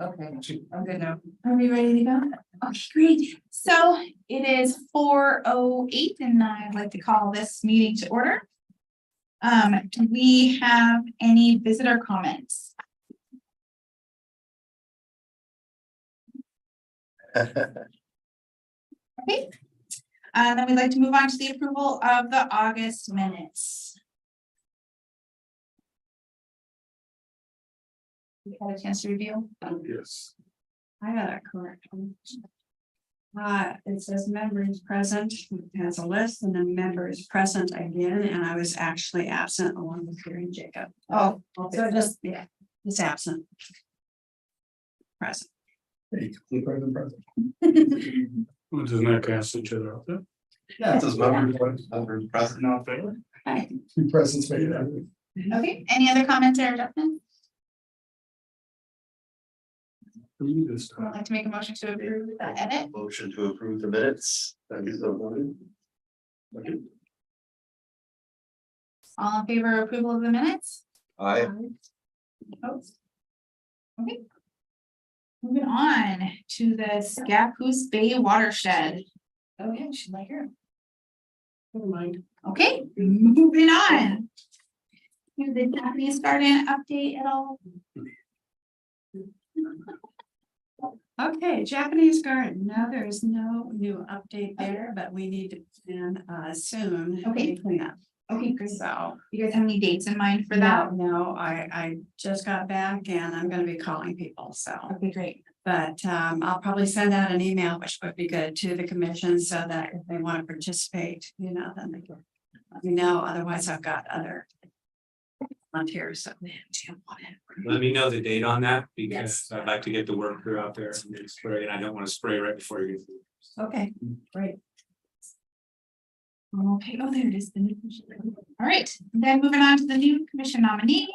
Okay, I'm good now. Are we ready to go? Okay, great. So it is 4:08 and I'd like to call this meeting to order. Do we have any visitor comments? Okay. Then we'd like to move on to the approval of the August minutes. We had a chance to review. Yes. I got it correct. It says members present, it has a list and then members present again, and I was actually absent along with Gary and Jacob. Oh, So just, yeah, it's absent. Present. Well, doesn't that cancel each other out there? Yeah, it says members present now. Two presents made it. okay. Any other comments or adjustments? I'd like to make a motion to approve the edit. Motion to approve the minutes. Thank you so much. All in favor of approval of the minutes? I Opposed? Okay. Moving on to the Scappoose Bay watershed. Oh, yeah, she's like here. Never mind. Okay, moving on. Did the Japanese garden update at all? Okay, Japanese garden. No, there is no new update there, but we need to plan soon. Okay. Clean up. Okay, great. So. You guys have any dates in mind for that? No, I just got back and I'm gonna be calling people, so. Okay, great. But I'll probably send out an email, which would be good to the commission, so that if they want to participate, then they can let me know. Otherwise, I've got other volunteers, so. Let me know the date on that, because Yes. I'd like to get the work crew out there and spray, and I don't want to spray right before you get through. Okay, great. Okay, oh, there it is. The new commission. All right, then moving on to the new commission nominee.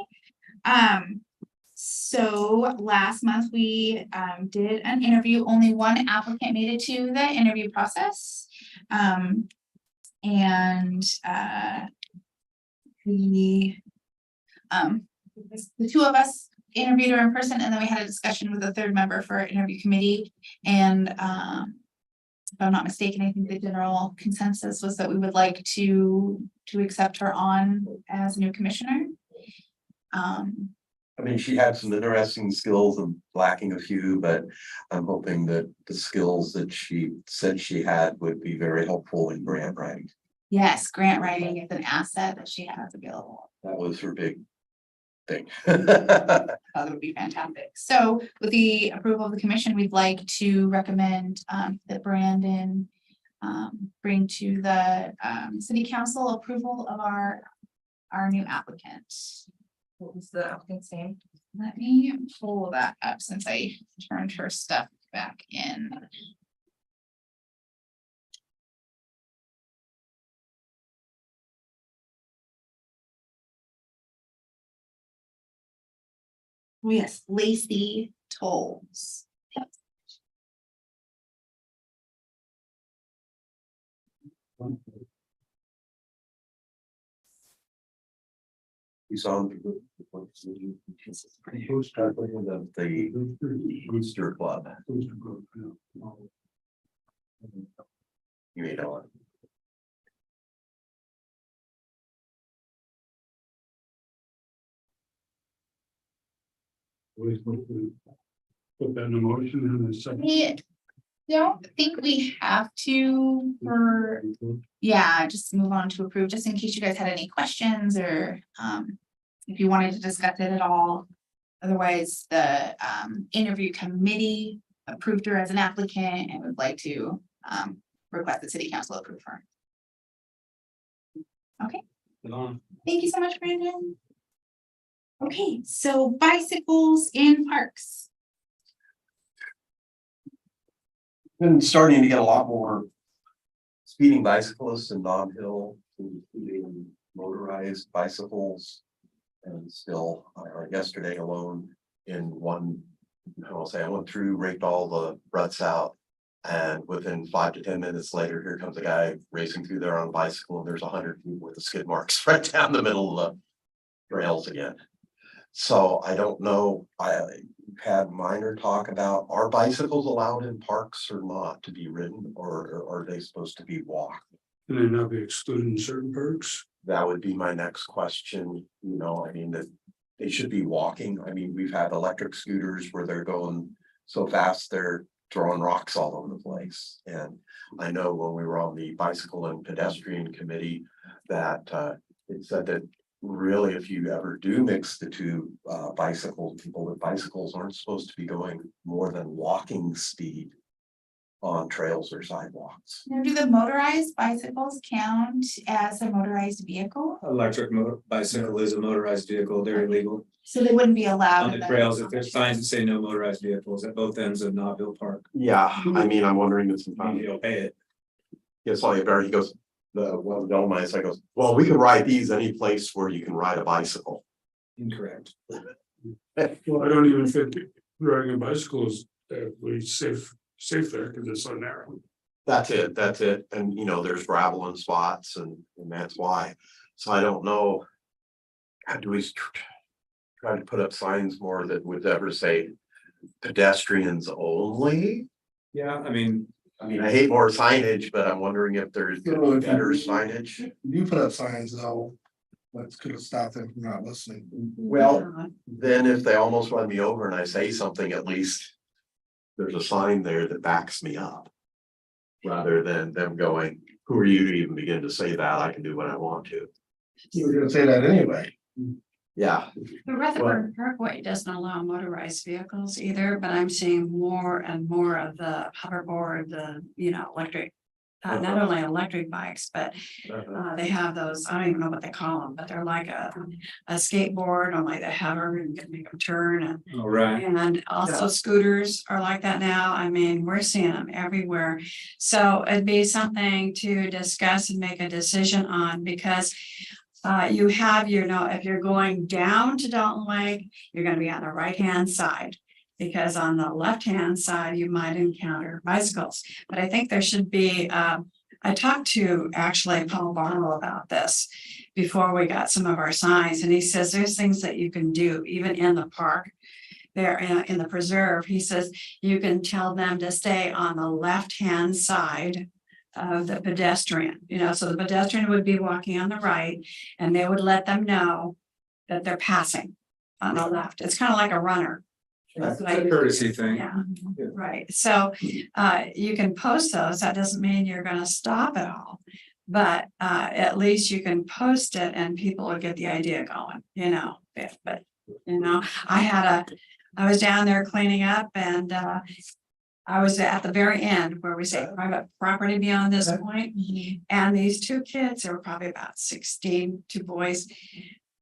So last month we did an interview. Only one applicant made it to the interview process. And the two of us interviewed her in person, and then we had a discussion with a third member for our interview committee. And if I'm not mistaken, I think the general consensus was that we would like to accept her on as new commissioner. I mean, she had some interesting skills and lacking a few, but I'm hoping that the skills that she said she had would be very helpful in grant writing. Yes, grant writing is an asset that she has available. That was her big thing. That would be fantastic. So with the approval of the commission, we'd like to recommend that Brandon bring to the city council approval of our new applicant. What was the applicant's name? Let me pull that up since I turned her stuff back in. Oh, yes, Lacey Tolles. You saw the Booster Club. You may know it. Put that in a motion and a second. We don't think we have to, or yeah, just move on to approve, just in case you guys had any questions or if you wanted to discuss it at all. Otherwise, the interview committee approved her as an applicant and would like to request the city council approve her. Okay, thank you so much, Brandon. Okay, so bicycles in parks. Been starting to get a lot more speeding bicyclists in Nob Hill, including motorized bicycles. And still, yesterday alone in one, I went through, raked all the ruts out. And within 5 to 10 minutes later, here comes a guy racing through there on a bicycle, and there's 100 people with the skid marks right down the middle of the rails again. So I don't know, had minor talk about, are bicycles allowed in parks or not to be ridden, or are they supposed to be walked? And then not be excluded in certain perks. That would be my next question, you know, I mean, that they should be walking. I mean, we've had electric scooters where they're going so fast, they're throwing rocks all over the place. And I know when we were on the bicycle and pedestrian committee that it said that really, if you ever do mix the two bicycles, people with bicycles aren't supposed to be going more than walking speed on trails or sidewalks. Now, do the motorized bicycles count as a motorized vehicle? Electric bicycle is a motorized vehicle, they're illegal So they wouldn't be allowed. on in the trails. If there's signs that say no motorized vehicles at both ends of Knobville Park, Yeah, I mean, I'm wondering if you'll pay it. Yes, all you better, he goes, the one Dolomite, I goes, well, we can ride these any place where you can ride a bicycle. Incorrect. Well, I don't even think riding a bicycle is really safe there because it's so narrow. That's it, and you know, there's gravel and spots and that's why, so I don't know. How do we try to put up signs more that would ever say pedestrians only? Yeah, I mean, I mean, I hate more signage, but I'm wondering if there's better signage. You put up signs though, that's gonna stop them from not listening. Well, then if they almost run me over and I say something, at least there's a sign there that backs me up. Rather than them going, who are you to even begin to say that? I can do what I want to. You were gonna say that anyway. Yeah, The Rutherford Parkway doesn't allow motorized vehicles either, but I'm seeing more and more of the hoverboard, electric. Not only electric bikes, but they have those, I don't even know what they call them, but they're like a skateboard, only they hover and can make them turn and. all right, And also scooters are like that now. I mean, we're seeing them everywhere. So it'd be something to discuss and make a decision on because. You have, if you're going down to Dalton Lake, you're gonna be on the right-hand side. Because on the left-hand side, you might encounter bicycles, but I think there should be, I talked to actually Paul Barlow about this. Before we got some of our signs, and he says there's things that you can do even in the park. There in the preserve, he says you can tell them to stay on the left-hand side. Of the pedestrian, so the pedestrian would be walking on the right and they would let them know that they're passing on the left. It's kind of like a runner. it's a courtesy thing. Yeah, right. So you can post those. That doesn't mean you're gonna stop it all. But at least you can post it and people will get the idea going, but I was down there cleaning up and I was at the very end where we say private property beyond this point. And these two kids, they were probably about 16, two boys.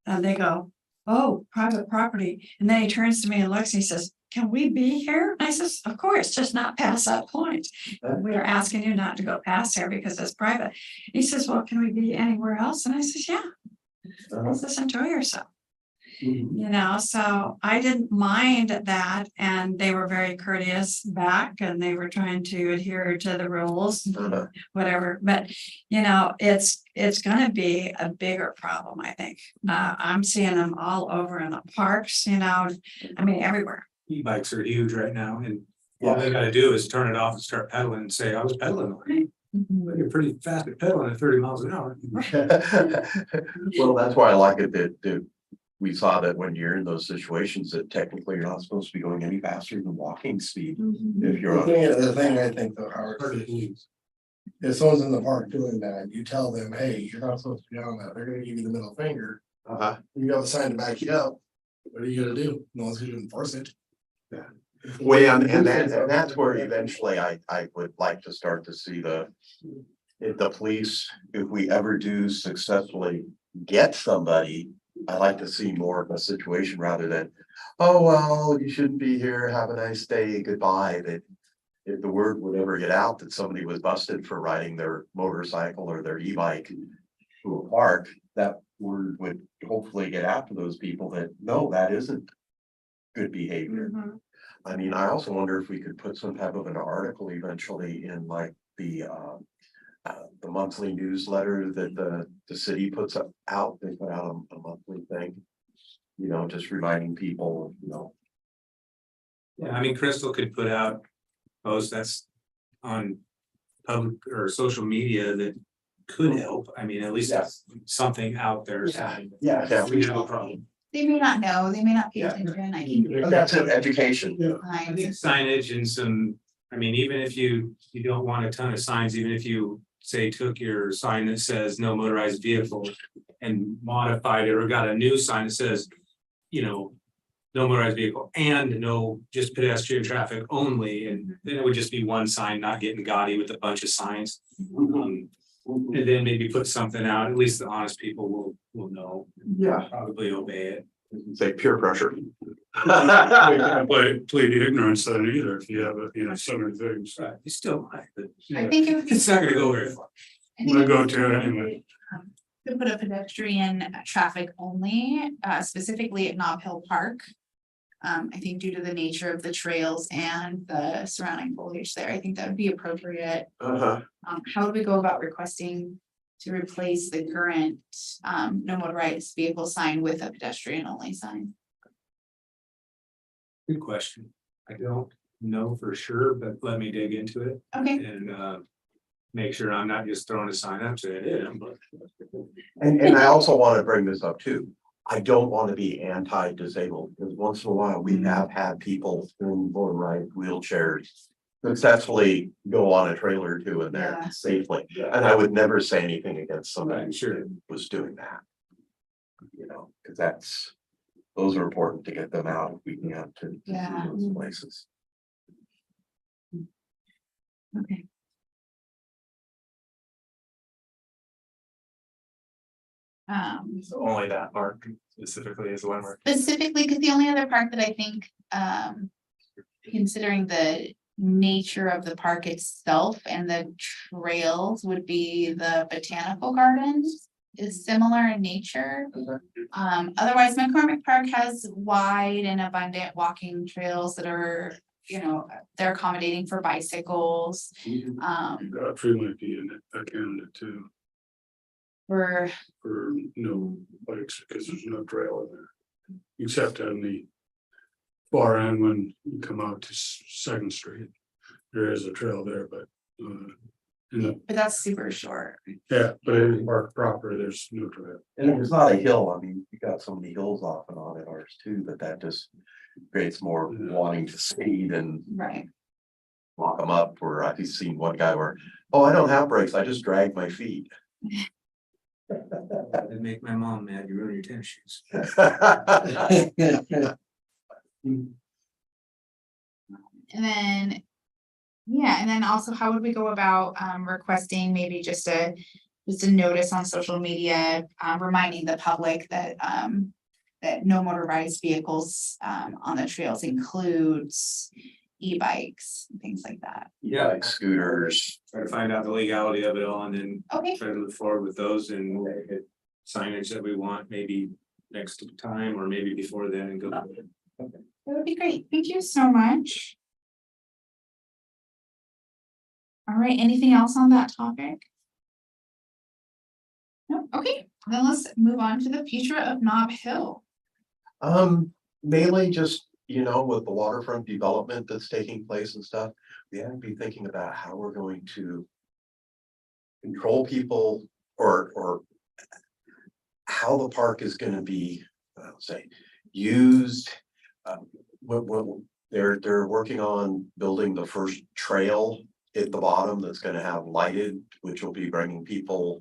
And they go, oh, private property. And then he turns to me and looks and he says, can we be here? And I says, of course, just not past that point. We are asking you not to go past there because it's private. He says, well, can we be anywhere else? And I says, yeah, just enjoy yourself. So I didn't mind that, and they were very courteous back, and they were trying to adhere to the rules, whatever. But it's going to be a bigger problem, I think. I'm seeing them all over in the parks, everywhere. E-bikes are huge right now, and all they gotta do is turn it off and start pedaling and say, I was pedaling. You're pretty fast at pedaling at 30 miles an hour. well, that's why I like it that we saw that when you're in those situations that technically you're not supposed to be going any faster than walking speed. If you're on. The thing I think though, Howard, is if someone's in the park doing that, you tell them, hey, you're not supposed to be on that, they're gonna give you the middle finger. You got the sign to back you up. What are you gonna do? No one's gonna enforce it. Well, and that's where eventually I would like to start to see if the police, if we ever do successfully get somebody, I like to see more of a situation rather than, oh, well, you shouldn't be here, have a nice day, goodbye, that if the word would ever get out that somebody was busted for riding their motorcycle or their e-bike to a park, that word would hopefully get out to those people that, no, that isn't good behavior. I mean, I also wonder if we could put some type of an article eventually in like the monthly newsletter that the city puts out. They put out a monthly thing, just reminding people, Yeah, I mean, Crystal could put out posts that's on public or social media that could help. I mean, at least Yes. something out there. Yeah. We have a problem. They may not know, they may not pay Yeah. attention, I think. And that's an education. I think signage and some, I mean, even if you don't want a ton of signs, even if you say took your sign that says no motorized vehicle and modified it or got a new sign that says, you know, no motorized vehicle and no just pedestrian traffic only, and then it would just be one sign, not getting gaudy with a bunch of signs. And then maybe put something out, at least the honest people will know, Yeah, probably obey it. say peer pressure. Plead ignorance then either, if you have, so many things. Right, you still might, but I think it would be. it's not gonna go very far. I think We'll it go would to be it anyway. To put a pedestrian traffic only, specifically at Nob Hill Park. I think due to the nature of the trails and the surrounding foliage there, I think that would be appropriate. Uh-huh. How would we go about requesting to replace the current, no motorized vehicle sign with a pedestrian only sign? Good question. I don't know for sure, but let me dig into it Okay, and make sure I'm not just throwing a sign up to it. But And I also want to bring this up too. I don't want to be anti-disabled, because once in a while, we have had people in motorized wheelchairs successfully go on a trailer or two in there Yeah. safely. And I would never say anything against somebody Right, sure. who was doing that. You know, because those are important to get them out if we can to Yeah. those places. okay. So only that park specifically is the one where. Specifically, because the only other park that I think, considering the nature of the park itself and the trails would be the botanical gardens is similar in nature. Otherwise, McCormick Park has wide and abundant walking trails that are, they're accommodating for bicycles. Godfrey might be in it, a candidate too, For, for no bikes, because there's no trail in there. Except on the far end when you come out to Second Street. There is a trail there, but, but that's super short. yeah, but in park proper, there's no trail. And it's not a hill, I mean, you got so many hills off and on in ours too, but that just creates more wanting to speed and Right. lock them up. Where I've seen one guy where, oh, I don't have brakes, I just drag my feet. That'd make my mom mad. You ruin your tennis shoes. And then, yeah, and then also how would we go about requesting maybe just a notice on social media, reminding the public that that no motorized vehicles on the trails includes e-bikes, and things like that. Yeah. Like scooters. Try to find out the legality of it all and then Okay, try to move forward with those and get signage that we want maybe next time or maybe before then and go. that would be great. Thank you so much. All right, anything else on that topic? No, okay, then let's move on to the future of Nob Hill. Mainly just, with the waterfront development that's taking place and stuff, we have to be thinking about how we're going to control people or how the park is gonna be, say, used. They're working on building the first trail at the bottom that's gonna have lighted, which will be bringing people.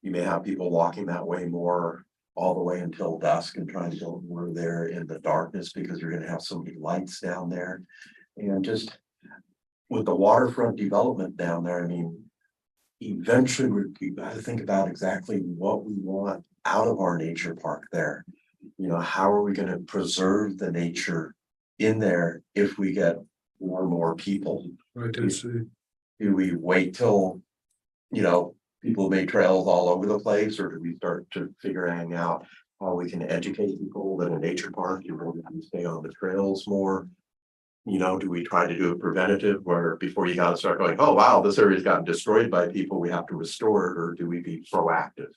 You may have people walking that way more all the way until dusk and trying to go more there in the darkness because you're gonna have so many lights down there. And just with the waterfront development down there, I mean, eventually we got to think about exactly what we want out of our nature park there. How are we gonna preserve the nature in there if we get more and more people? I can see. Do we wait till, people make trails all over the place, or do we start to figuring out how we can educate people that a nature park, you really have to stay on the trails more? Do we try to do a preventative where before you gotta start going, oh, wow, this area's gotten destroyed by people, we have to restore it, or do we be proactive?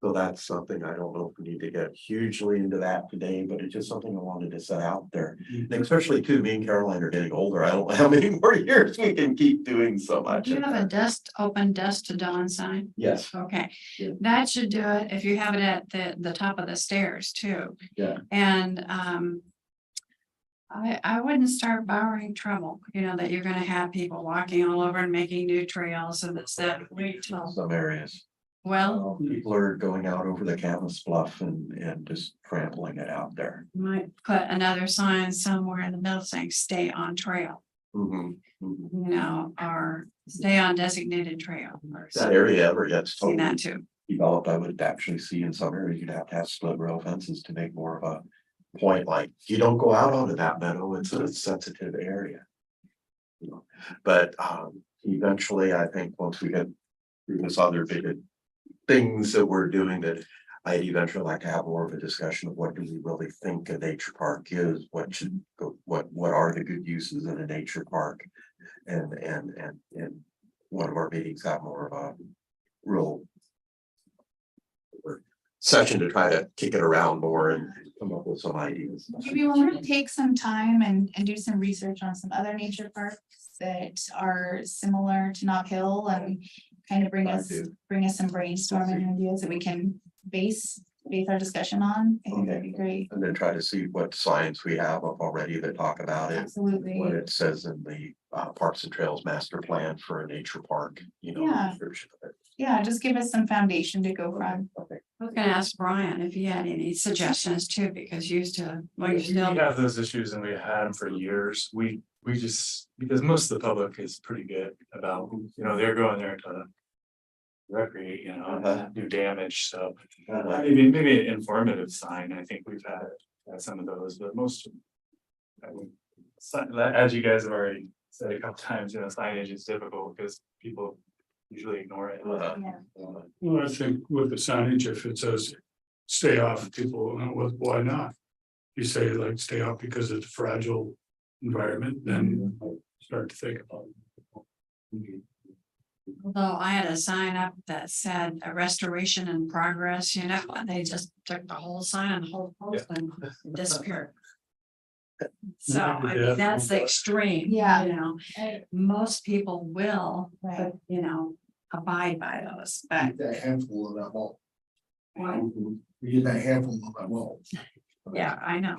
So that's something, I don't know if we need to get hugely into that today, but it's just something I wanted to set out there. And especially too, me and Caroline are getting older. I don't know how many more years we can keep doing so much. Do you of have a that. open dusk to dawn sign? Yes, Okay, Yeah. that should do it if you have it at the top of the stairs too. Yeah. And, I wouldn't start borrowing trouble, you know, that you're gonna have people walking all over and making new trails and it's that, wait till, some areas. well, People are going out over the Camas Bluff and just trampling it out there. might put another sign somewhere in the middle saying, stay on trail, Mhm, mhm. you know, or stay on designated trail. Or If that area ever gets seen totally that too. developed, I would actually see in some areas you'd have to have split rail fences to make more of a point, like, you don't go out onto that meadow, it's a sensitive area. You know, but eventually, I think once we get through this other big things that we're doing, that I'd eventually like to have more of a discussion of what do we really think a nature park is, what should go, what are the good uses in a nature park? And one of our meetings have more of a real session to try to kick it around more and come up with some ideas. Maybe we want to take some time and do some research on some other nature parks that are similar to Knob Hill and kind of bring I us do. some brainstorming ideas that we can base our discussion on. I think that'd be great. And then try to see what signs we have up already that talk about it, what Absolutely. it says in the Parks and Trails Master Plan for a nature park, you know. Yeah. description of it. Yeah, just give us some foundation to go from. Okay. I was gonna ask Brian if he had any suggestions too, because you used to, well, you We still. have those issues and we had them for years. We just, because most of the public is pretty good about, you know, they're going there to recreate, you know, Uh-huh. not do damage, so. Uh, Maybe an informative sign, I think we've had some of those, but most. I mean, as you guys have already said a couple times, you know, signage is difficult because people usually ignore it. Well, I think with the signage, if it says stay off, people, well, why not? You say like stay off because it's a fragile environment, then start to think about it. Although I had a sign up that said a restoration in progress, you know, and they just took the whole sign and the whole post and disappeared. So I mean, that's the extreme. Yeah. You know, most people will, Right. you know, abide by those, but. Get that handful of that wall. What? You get that handful of that wall. Yeah, I know.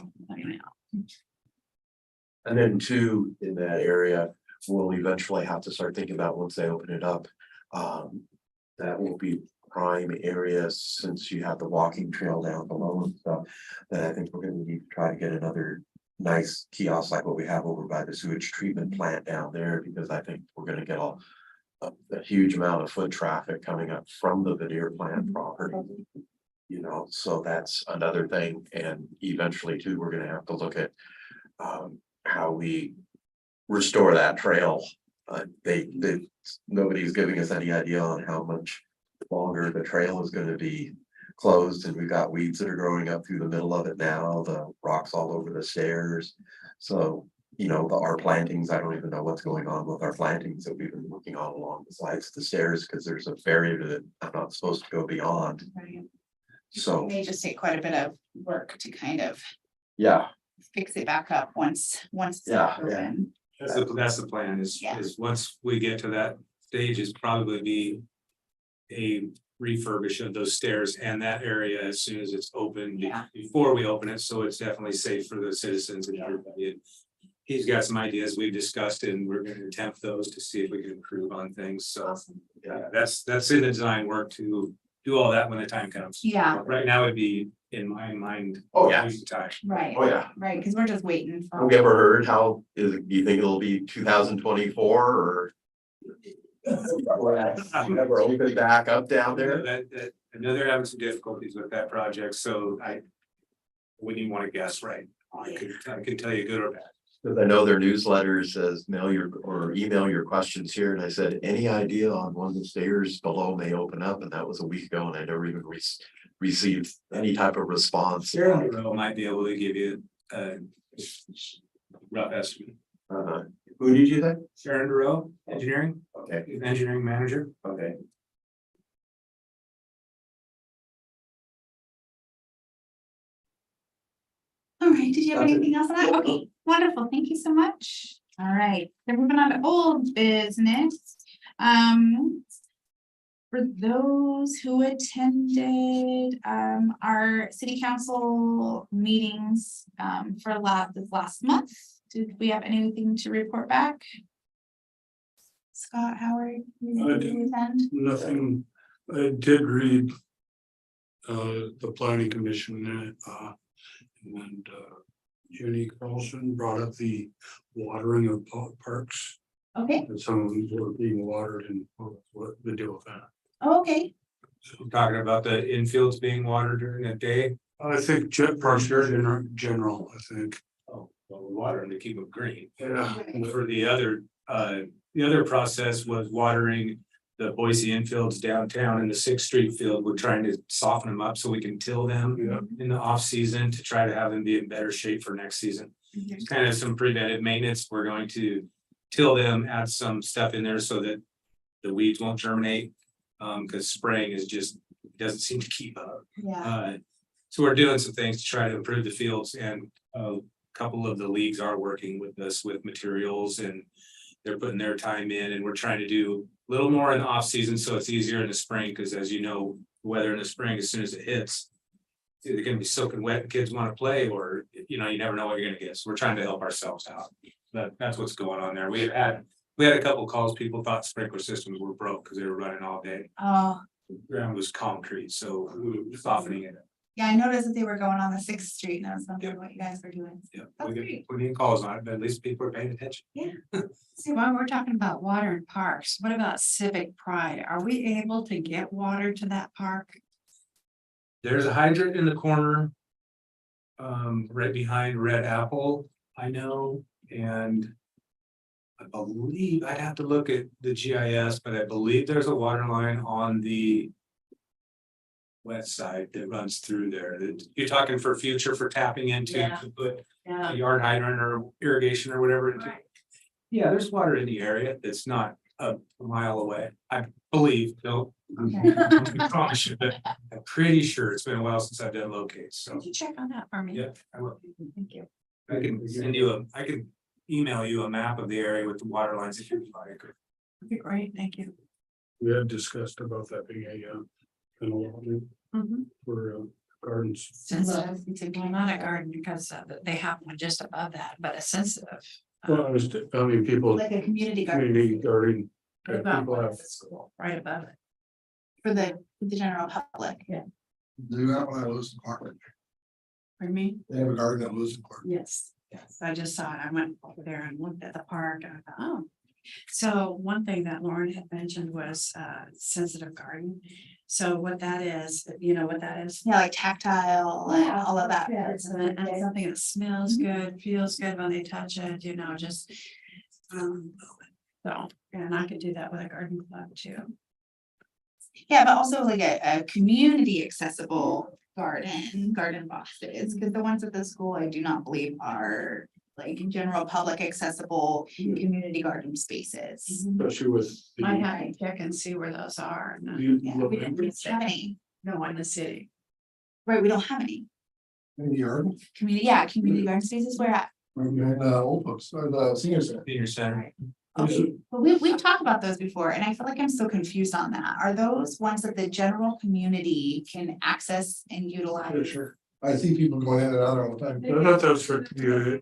And then two, in that area, we'll eventually have to start thinking about once they open it up. That will be prime areas, since you have the walking trail down below and stuff. That I think we're gonna need to try to get another nice kiosk like what we have over by the sewage treatment plant down there, because I think we're gonna get a huge amount of foot traffic coming up from the veneer plant property. You know, so that's another thing, and eventually too, we're gonna have to look at how we restore that trail. Nobody's giving us any idea on how much longer the trail is gonna be closed, and we've got weeds that are growing up through the middle of it now, the rocks all over the stairs. So, you know, our plantings, I don't even know what's going on with our plantings that we've been working on along the sides of the stairs, because there's a barrier that I'm not supposed to go beyond. Right. So, May just take quite a bit of work to kind of yeah, fix it back up once it's Yeah, open. That's the plan Yeah. is once we get to that stage, is probably be a refurbish of those stairs and that area as soon as it's open, Yeah. before we open it, so it's definitely safe for the citizens and everybody. And he's got some ideas we've discussed, and we're gonna attempt those to see if we can improve on things, so. Yeah, that's in the design work to do all that when the time comes. Yeah. Right now, it'd be, in my mind. Oh, yeah. waste of time. Right, oh yeah. right, because we're just waiting for. Have we ever heard how, do you think it'll be 2024 or? Never open back up down there? I know they're having some difficulties with that project, so I wouldn't even want to guess, right? I can tell you good or bad. Cause I know their newsletter says mail your or email your questions here, and I said, any idea on when the stairs below may open up, and that was a week ago, and I never even received any type of response. Sharon Monroe might be able to give you a rough estimate. Who did you say? Sharon Monroe, engineering, Okay, engineering manager. okay. All right, did you have That's it. anything else on that? Okay, wonderful, thank you so much. All right, then moving on to old business. For those who attended, our city council meetings, for this last month, did we have anything to report back? Scott, Howard? I didn't. Nothing, I did read. The planning commission, and Jenny Carlson brought up the watering of parks. Okay, And some of them were being watered and what the deal with that. okay, So Talking about the infields being watered during the day. I think jet parks are in general, I think. Oh, well, we water them to keep them green. Yeah. And for the other process was watering the Boise infields downtown and the Sixth Street field. We're trying to soften them up so we can till them Yeah. in the off season to try to have them be in better shape for next season. It's kind of some preventive maintenance. We're going to till them, add some stuff in there so that the weeds won't germinate. Because spraying is just, doesn't seem to keep up. yeah, So we're doing some things to try to improve the fields, and a couple of the leagues are working with us with materials, and they're putting their time in, and we're trying to do a little more in the off season, so it's easier in the spring, because as you know, weather in the spring, as soon as it hits, it's either gonna be soaking wet and kids want to play, or, you know, you never know what you're gonna get. So we're trying to help ourselves out. That's what's going on there. We had a couple calls, people thought sprinkler systems were broke because they were running all day. oh, Ground was concrete, so we were softening it. yeah, I noticed that they were going on the Sixth Street, and I was wondering what you guys were doing. Yeah, That's we great. get plenty of calls on it, but at least people are paying attention. So while we're talking about water and parks, what about Civic Pride? Are we able to get water to that park? There's a hydrant in the corner. Right behind Red Apple, I know, and. I believe, I'd have to look at the GIS, but I believe there's a water line on the. West side that runs through there. You're talking for future for tapping into Yeah. to put Yeah. a yard hydrant or irrigation or whatever into. Yeah, there's water in the area. It's not a mile away. I believe, no. I promise you, but I'm pretty sure it's been a while since I've done locates, so, Could you check on that for me? yeah, I will. Thank you. I can send you I can email you a map of the area with the water lines if you'd like. That'd be great, thank you. We had discussed about that being kind of Mhm. for gardens. Sensitive, well, not a garden because they have one just above that, but a sensitive. Well, I mean, people, Like a community garden community garden. What that about people one have. at the school, right above it? for the general public. Do that one at Lewiston Park. For me? They have a garden at Lewiston Park. Yes, yes, I just saw it. I went over there and looked at the park and I thought, oh. So one thing that Lauren had mentioned was sensitive garden. So what that is, you know what that is? Yeah, like tactile and all of that. And something that smells good, feels good when they touch it, you know, just. So, and I could do that with a garden club too. Yeah, but also like a community accessible garden boxes, because the ones at the school, I do not believe are like general public accessible community garden spaces. Especially with. the- I have to check and see where those are. No, you Yeah, look we didn't at- have any, no, in the city. right, we don't have any In the yard, community garden spaces, where at? right behind the old folks, or the senior center. Senior center. Okay, but we've talked about those before, and I feel like I'm still confused on that. Are those ones that the general community can access and Sure, utilize? sure. I see people going in and out all the time. I thought that was for the.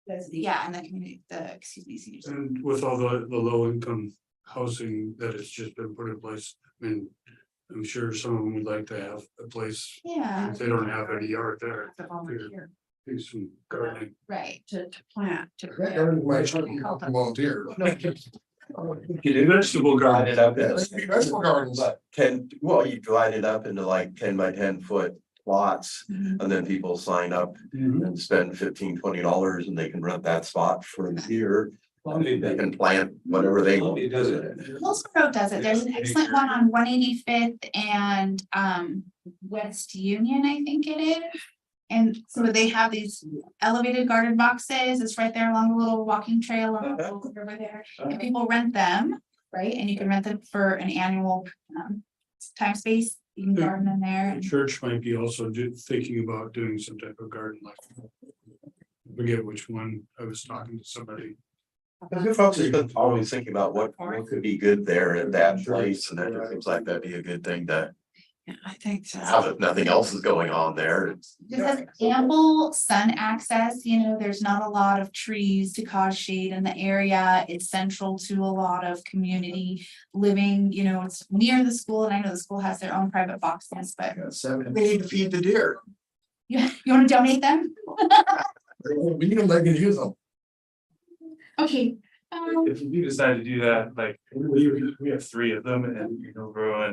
That's it. Yeah, and the community, senior center. And with all the low income housing that has just been put in place, I mean, I'm sure some of them would like to have a place, Yeah, if they don't have any yard there, To volunteer, do some gardening. right. to plant, to. That garden might be volunteer. You do vegetable Divide it garden. up, That's vegetable gardens. but you divide it up into like 10 by 10 foot lots, Mhm. and then people sign up Mhm. and spend $15-20 and they can rent that spot for a year. They can plant whatever they want. It does it. Wilson Road does it. There's an excellent one on 185th and West Union, I think it is. And so they have these elevated garden boxes. It's right there along the little walking trail on the river there. And people rent them, right? And you can rent them for an annual time space You can garden in there. The and- church might be also thinking about doing some type of garden like. I forget which one, I was talking to somebody. Cause you folks have been always thinking about what could be good there at that place, and that just seems like that'd be a good thing to Yeah, I think so. have if nothing else is going on there. Just has ample sun access, you know, there's not a lot of trees to cause shade in the area. It's central to a lot of community living, you know, it's near the school, and I know the school has their own private boxes, but And they need to feed the deer. you wanna donate them? We need them, they can use them. Okay. If you do decide to do that, like, we have 3 of them and grow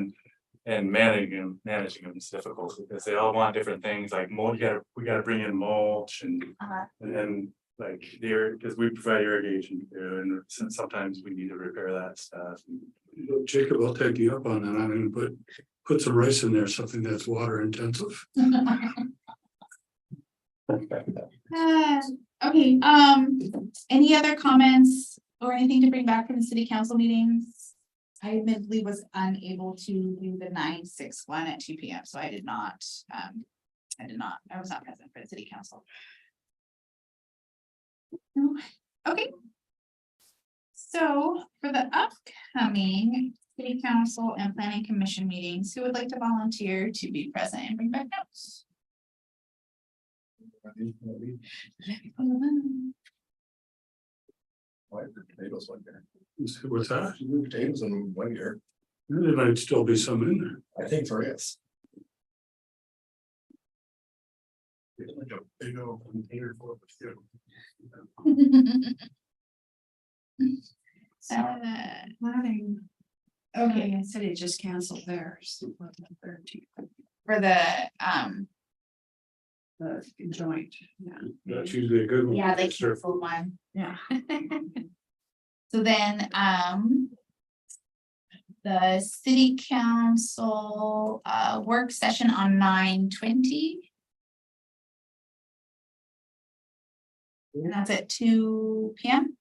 and managing them is difficult because they all want different things like mulch. We gotta bring in mulch and then like because we provide irrigation too, and sometimes we need to repair that stuff. Jacob, I'll take you up on that. I'm gonna put some rice in there, something that's water intensive. Okay, any other comments or anything to bring back from the city council meetings? I admittedly was unable to do the 9/6 at 2 p.m. So I was not present for the city council. No. Okay. So for the upcoming city council and planning commission meetings, who would like to volunteer to be present and bring back notes? Why are there potatoes like there? What's that? There were potatoes in 1 year, There might still be some in there. I think there is. It's like a big old container full of potatoes. Planning. Okay, The city just canceled theirs. For the 13th, for the, the joint, yeah. That's usually a good one. yeah, they Sure. canceled one. Yeah. So then, the city council, work session on 9/20. And that's at 2 p.m.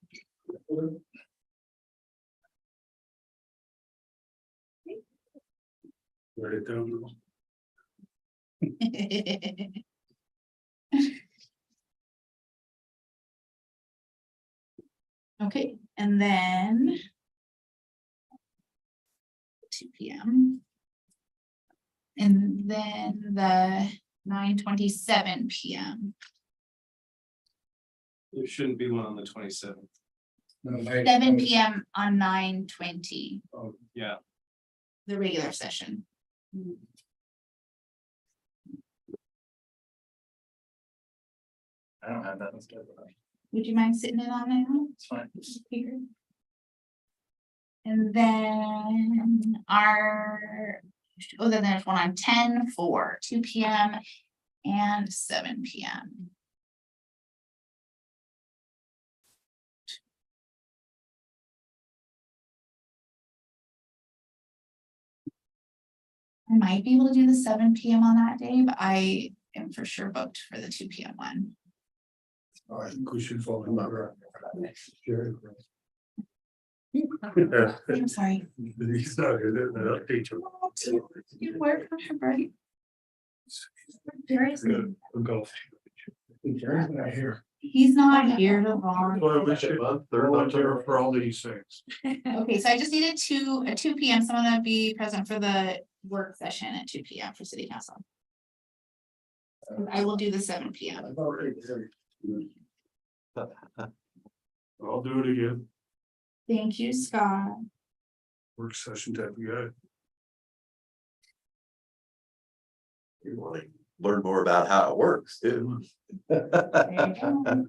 Write it down. Okay, and then 2 p.m. And then the 9:27 p.m. There shouldn't be one on the 27th. 7 p.m. on 9/20, Oh, yeah. the regular session. I don't have that instead. Would you mind sitting in on that? It's fine. Here. And then then there's one on 10/4, 2 p.m. and 7 p.m. I might be able to do the 7 p.m. on that day, but I am for sure booked for the 2 p.m. one. I think we should fall in love. I'm sorry. He's not here, that'll teach him. You work on her break. Seriously, Golf. Karen's not here. he's not here to volunteer. Well, we should volunteer for all these things. Okay, so I just needed a 2 p.m. Someone to be present for the work session at 2 p.m. for city council. I will do the 7 p.m. I thought they were here. I'll do it again, Thank you, Scott. work session type of guy. You want to learn more about how it works too. There you go.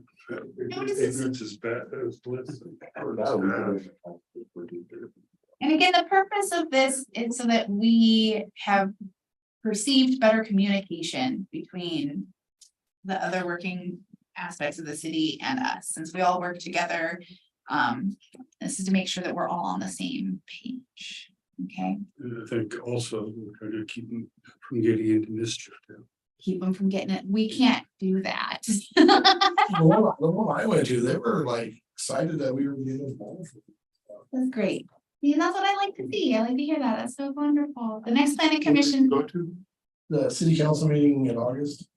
Ignorance is bad, it's bliss. And again, the purpose of this is so that we have perceived better communication between the other working aspects of the city and us, since we all work together. This is to make sure that we're all on the same page, okay? And I think also we're trying to keep them from getting into mischief. Keep them from getting it, we can't do that. The one I went to, they were like excited that we were getting involved. That's great. Yeah, that's what I like to see. I like to hear that. That's so wonderful. The next planning commission, Go to. The city council meeting in August,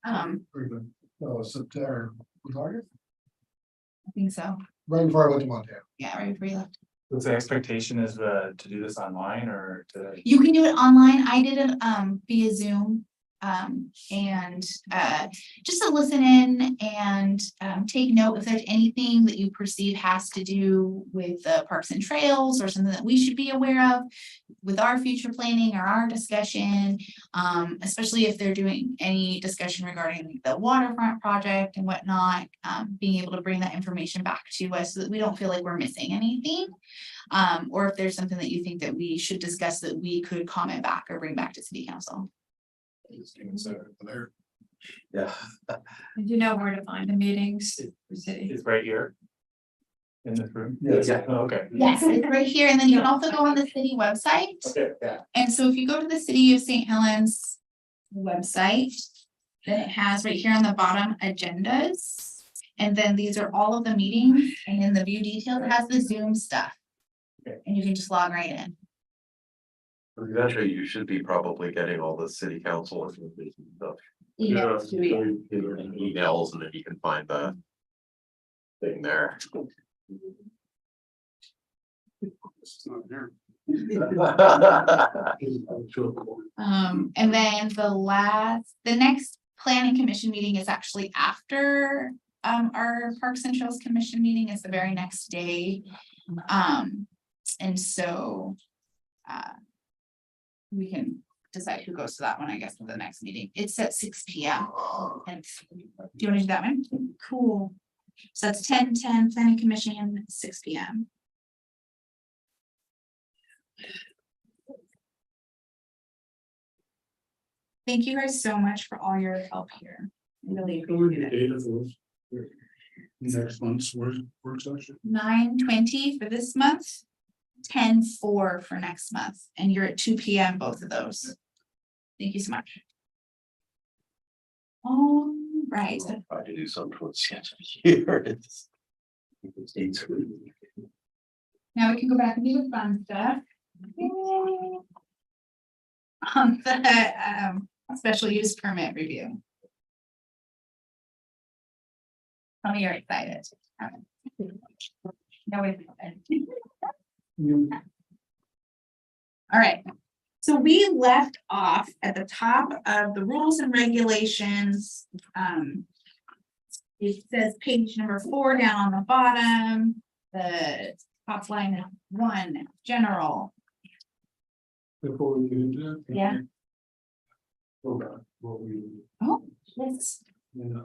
or the- no, September, was August, I think so. right before I went to Montana. Yeah, right before you left. So the expectation is to do this online or to? You can do it online. I did it via Zoom. And just to listen in and take note if there's anything that you perceive has to do with the parks and trails or something that we should be aware of with our future planning or our discussion, especially if they're doing any discussion regarding the waterfront project and whatnot, being able to bring that information back to us so that we don't feel like we're missing anything. Or if there's something that you think that we should discuss that we could comment back or bring back to city council. There. Yeah. Do you know where to find the meetings for city? It's right here. In this room? Yes. Yeah, oh, okay. Yes, it's right here, and then you can also go on the city website. Okay, yeah. And so if you go to the City of St. Helens website, then it has right here on the bottom agendas. And then these are all of the meetings, and in the view details, it has the Zoom stuff. Okay. And you can just log right in. Eventually, you should be probably getting all the city council information stuff. Emails to you. Emails, and then you can find the thing there. It's not there. And then the next planning commission meeting is actually after our Parks and Trails Commission meeting is the very next day. And so we can decide who goes to that one, I guess, for the next meeting. It's at 6 p.m. And do you want to do that one? Cool. So that's 10:10 planning commission, 6 p.m. Thank you guys so much for all your help here. I really appreciate it. Date of those. Next month's work session. 9:20 for this month, 10:04 for next month, and you're at 2 p.m. both of those. Thank you so much. All right, Try to do something towards the end of the year. It's now we can go back and do the fun stuff. On the special use permit review. Tell me you're excited. No way. All right, so we left off at the top of the rules and regulations. It says page number 4 down on the bottom, the top line of 1, general. Before we get into that. Yeah. Go back, what we. Oh, yes. Yeah,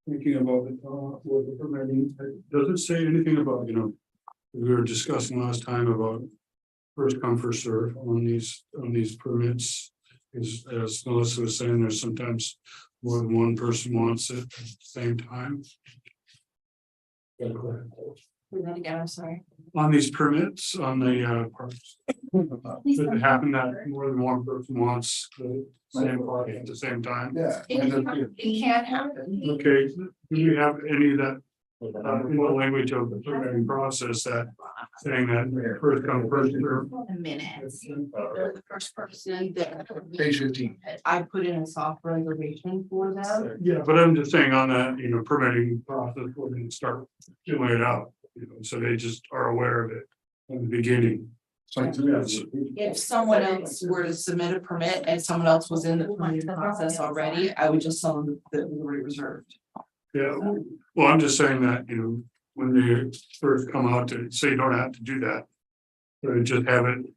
thinking about it, what the permitting, does it say anything about, we were discussing last time about first come, first serve on these permits. As Melissa was saying, there's sometimes more than one person wants it at the same time. Say that again, I'm sorry. On these permits, on the parks. Does it happen that more than one person wants the same park at the same time? Yeah. It can happen. Okay, do we have any of that in the language of the permitting process that saying that first come, first serve? A minute. They're the first person that Page 15. I put in a soft reservation for them. Yeah, but I'm just saying on that, permitting process, we're gonna start filling it out, so they just are aware of it in the beginning. If someone else were to submit a permit and someone else was in the permitting process already, I would just tell them that it was already reserved. Yeah, well, I'm just saying that, when they first come out to say you don't have to do that. But just have it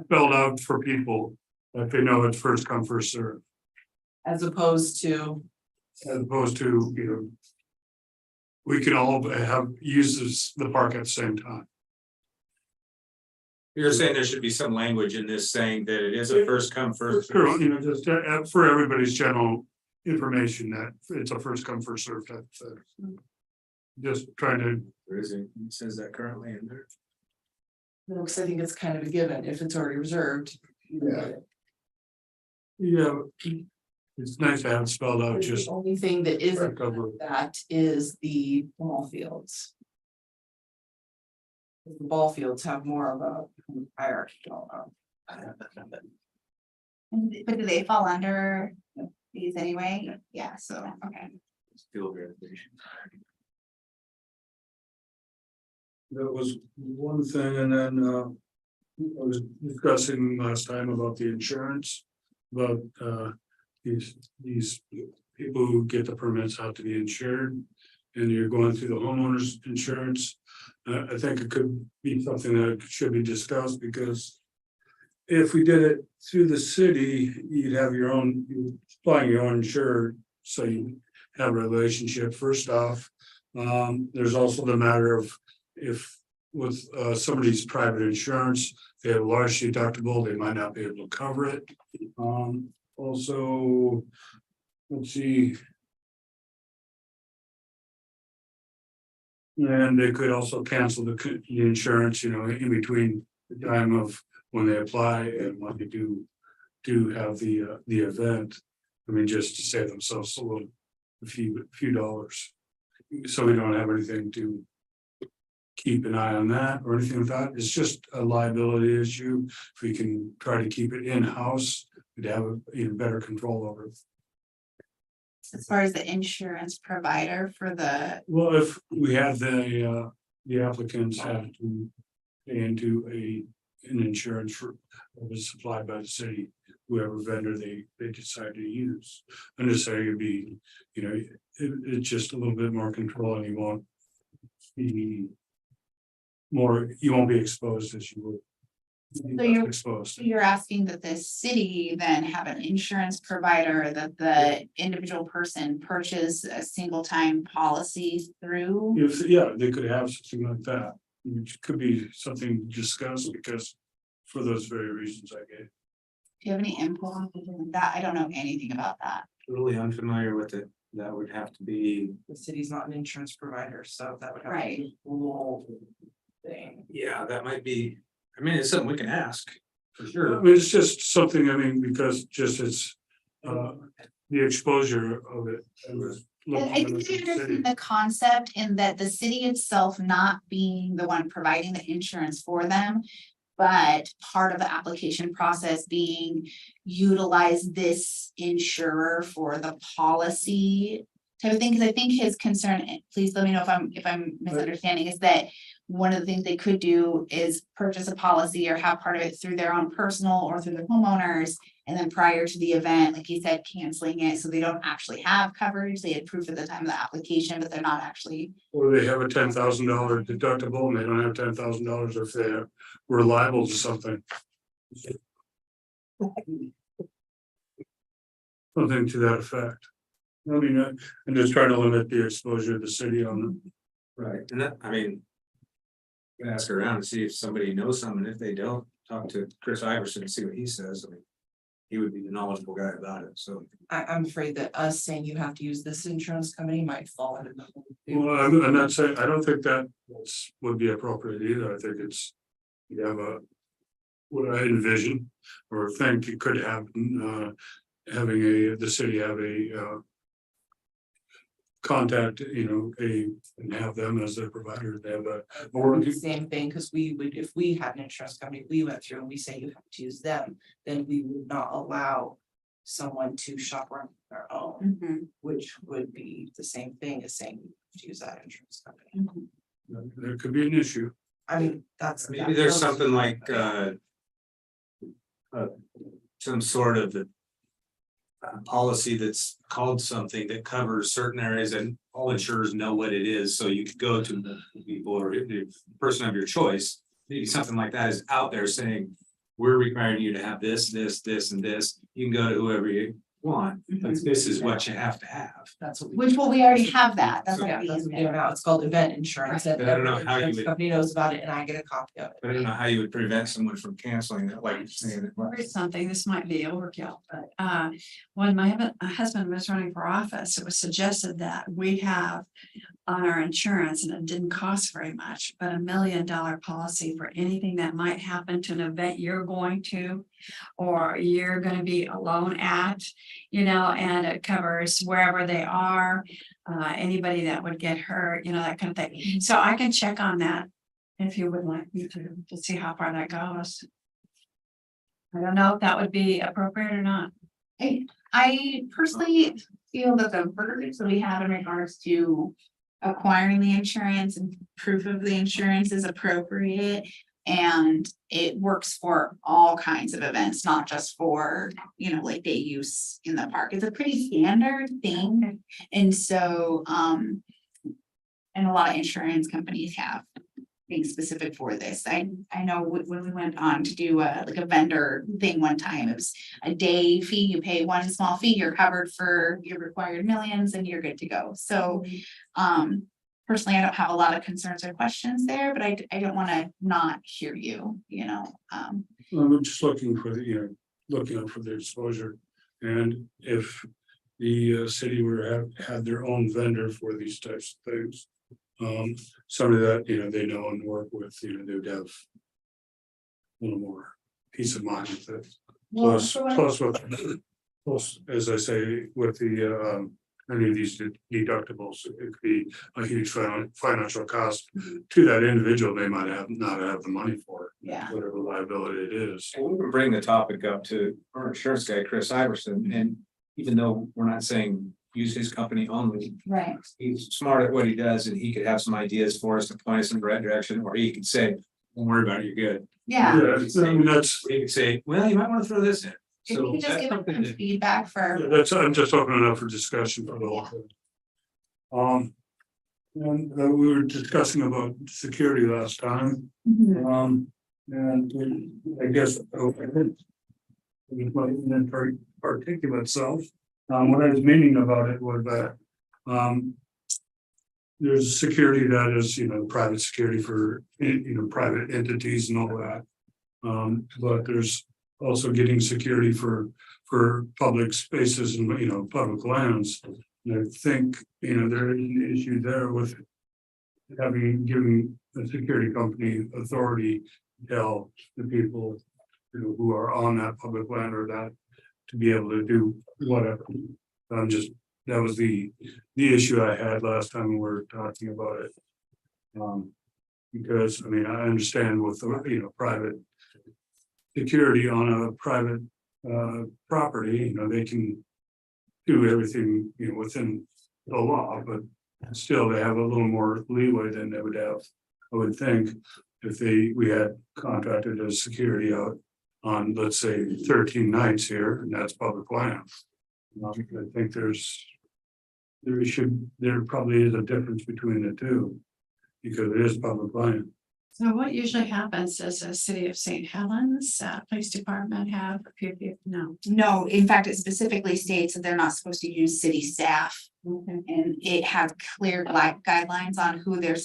spelled out for people, that they know it's first come, first serve, As opposed to, as opposed to, we can all have uses the park at the same time. You're saying there should be some language in this saying that it is a first come, first. Sure, just for everybody's general information that it's a first come, first served type of thing. Just trying to, There isn't, it says that currently in there. because I think it's kind of a given, if it's already reserved. yeah, it's nice to have it spelled out, just. The only thing that isn't cover. that is the ball fields. The ball fields have more of a hierarchy going on. But do they fall under these anyway? Yeah, so, okay. Field renovation. That was one thing, and then, I was discussing last time about the insurance. About, these people who get the permits have to be insured. And you're going through the homeowner's insurance. I think it could be something that should be discussed, because if we did it through the city, you'd have your own, you're supplying your own insured, so you have a relationship first off. There's also the matter of if with somebody's private insurance, they have a large deductible, they might not be able to cover it. Also, let's see. And they could also cancel the insurance, in between the time of when they apply and when they do have the event. I mean, just to save themselves a few dollars. So we don't have anything to keep an eye on that or anything like that. It's just a liability issue. If we can try to keep it in-house, we'd have even better control over it. As far as the insurance provider for the, Well, if we have the applicants have to pay into an insurance for, that was supplied by the city, whoever vendor they decide to use. I'm just saying it'd be, it's just a little bit more control, and you won't be exposed as you would. So you're- Exposed. you're asking that the city then have an insurance provider that the individual person purchase a single time policy through? Yeah, they could have something like that, which could be something discussed, because for those very reasons I gave. Do you have any input on that? I don't know anything about that. Really unfamiliar with it. That would have to be, The city's not an insurance provider, so that would have to Right. be a whole thing. yeah, that might be, I mean, it's something we can ask, for I sure. mean, it's just something, because just it's the exposure of it. I was And I looking think at I the city. understand the concept in that the city itself not being the one providing the insurance for them. But part of the application process being utilize this insurer for the policy type of thing, because I think his concern, and please let me know if I'm misunderstanding, is that one of the things they could do is purchase a policy or have part of it through their own personal or through the homeowners. And then prior to the event, like he said, canceling it, so they don't actually have coverage, they had proof at the time of the application, but they're not actually. Or they have a $10,000 deductible and they don't have $10,000 if they were liable to something. Something to that effect. I mean, I'm just trying to limit the exposure of the city on them. Right, and that, I mean. You can ask around and see if somebody knows something, if they don't, talk to Chris Iverson and see what he says, I mean. He would be the knowledgeable guy about it, so. I'm afraid that us saying you have to use this insurance company might fall into the whole. Well, I'm not saying, I don't think that would be appropriate either. I think it's, you have what I envision or think you could have, having the city have a contact, and have them as their provider. They have a Same thing, because we would, if we had an insurance company, we went through and we say you have to use them, then we would not allow someone to shop around their own, which would be the same thing as saying you have to use that insurance company. there could be an issue. I mean, that's. Maybe there's something like, some sort of policy that's called something that covers certain areas and all insurers know what it is, so you could go to the people or the person of your choice. Maybe something like that is out there saying, we're requiring you to have this, this, this, and this. You can go to whoever you want, but this is what you have to have. That's what we. Which, well, we already have that, that's Yeah, what that's what we we. do now. It's called event insurance. And But I don't know every how you insurance would- company knows about it and I get a copy of it. But I don't know how you would prevent someone from canceling that, like you're saying. Here's something, this might be overkill, but when my husband was running for office, it was suggested that we have on our insurance, and it didn't cost very much, but $1 million policy for anything that might happen to an event you're going to, or you're gonna be alone at, and it covers wherever they are, anybody that would get hurt, that kind of thing. So I can check on that If you would like me to see how far that goes. I don't know if that would be appropriate or not. I personally feel that the verbiage that we have in regards to acquiring the insurance and proof of the insurance is appropriate. And it works for all kinds of events, not just for, like day use in the park. It's a pretty standard thing. And so, and a lot of insurance companies have things specific for this. I know when we went on to do like a vendor thing one time, it was a day fee, you pay one small fee, you're covered for your required millions and you're good to go. So, personally, I don't have a lot of concerns or questions there, but I don't want to not hear you, We're just looking for looking out for the exposure. And if the city were had their own vendor for these types of things. Somebody that, they know and work with, they would have. A little more peace of mind with it. Plus, as I say, with the any of these deductibles, it could be a huge financial cost to that individual. They might not have the money for Yeah. whatever liability it is. And we can bring the topic up to our insurance guy, Chris Iverson, and even though we're not saying use his company only, Right. he's smart at what he does and he could have some ideas for us to point us in the right direction, or he could say, don't worry about it, you're good. Yeah. Yeah, I mean, that's, Or he could say, well, you might want to throw this in. If So you could just that's give us something some that- feedback for, I'm just opening up for discussion for the whole thing. And we were discussing about security last time. And I guess. Very articulate self. What I was meaning about it was that. There's security that is, private security for, private entities and all that. But there's also getting security for public spaces and, public lands. And I think, there is an issue there with giving a security company authority to tell the people, who are on that public land or that to be able to do whatever. That was the issue I had last time we were talking about it. Because, I understand with the, private security on a private property, they can do everything, within the law, but still they have a little more leeway than they would have, I would think, if we had contracted as security out on, let's say, 13 nights here, and that's public land. I think there probably is a difference between the two, because it is public land. So what usually happens is the city of St. Helens Police Department have a few people, no, in fact, it specifically states that they're not supposed to use city staff. Okay. And it has clear guidelines on who they're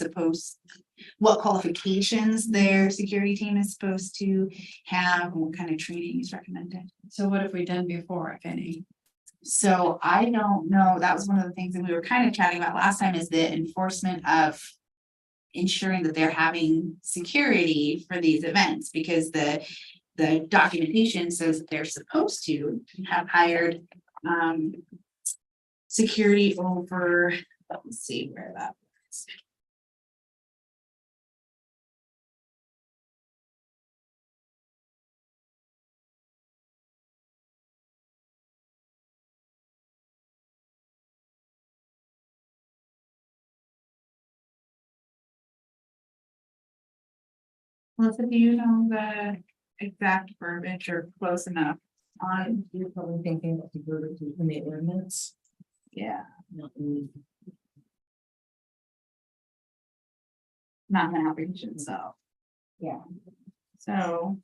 what qualifications their security team is supposed to have, and what kind of training is recommended. So what have we done before, if any? So I don't know, that was one of the things that we were kind of chatting about last time, is the enforcement of ensuring that they're having security for these events, because the documentation says that they're supposed to have hired security over, let's see where that was. Melissa, do you know the exact verbiage or close enough on? You're probably thinking that the verbiage is in the ordinance. Yeah, Not in not an application, so. Yeah. So.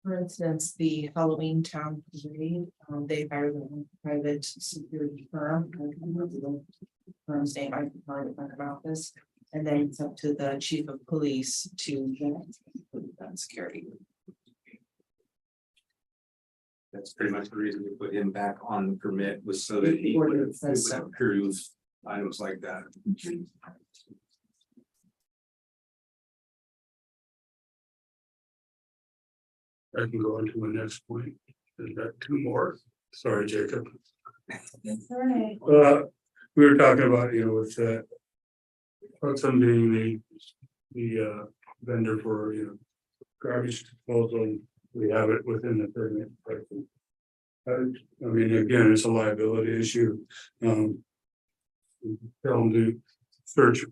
For instance, the Halloween town parade, they hired a private security firm. Firm's name, I can find about this, and then it's up to the chief of police to put that security. That's pretty much the reason we put him back on the permit, was so that he would approve items like that. I can go on to my next point. I've got two more. Sorry, Jacob. That's all right. we were talking about, with Hudson being the vendor for, garbage disposal, we have it within the permit. I mean, again, it's a liability issue. Tell them to search